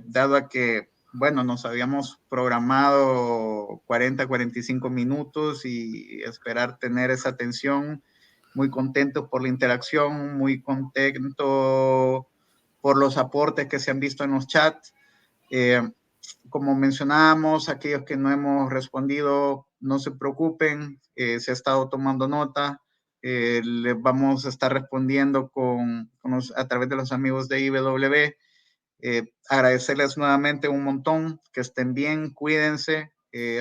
dado a que, bueno, nos habíamos programado 40, 45 minutos y esperar tener esa atención. Muy contento por la interacción, muy contento por los aportes que se han visto en los chats. Como mencionábamos, aquellos que no hemos respondido, no se preocupen, se ha estado tomando nota. Les vamos a estar respondiendo a través de los amigos de IWW. Agradecerles nuevamente un montón, que estén bien, cuídense.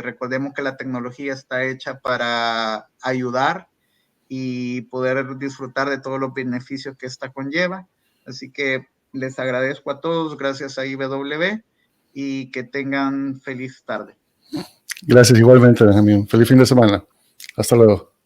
Recordemos que la tecnología está hecha para ayudar y poder disfrutar de todos los beneficios que esta conlleva. Así que les agradezco a todos, gracias a IWW, y que tengan feliz tarde. Gracias igualmente, Benjamín. Feliz fin de semana. Hasta luego.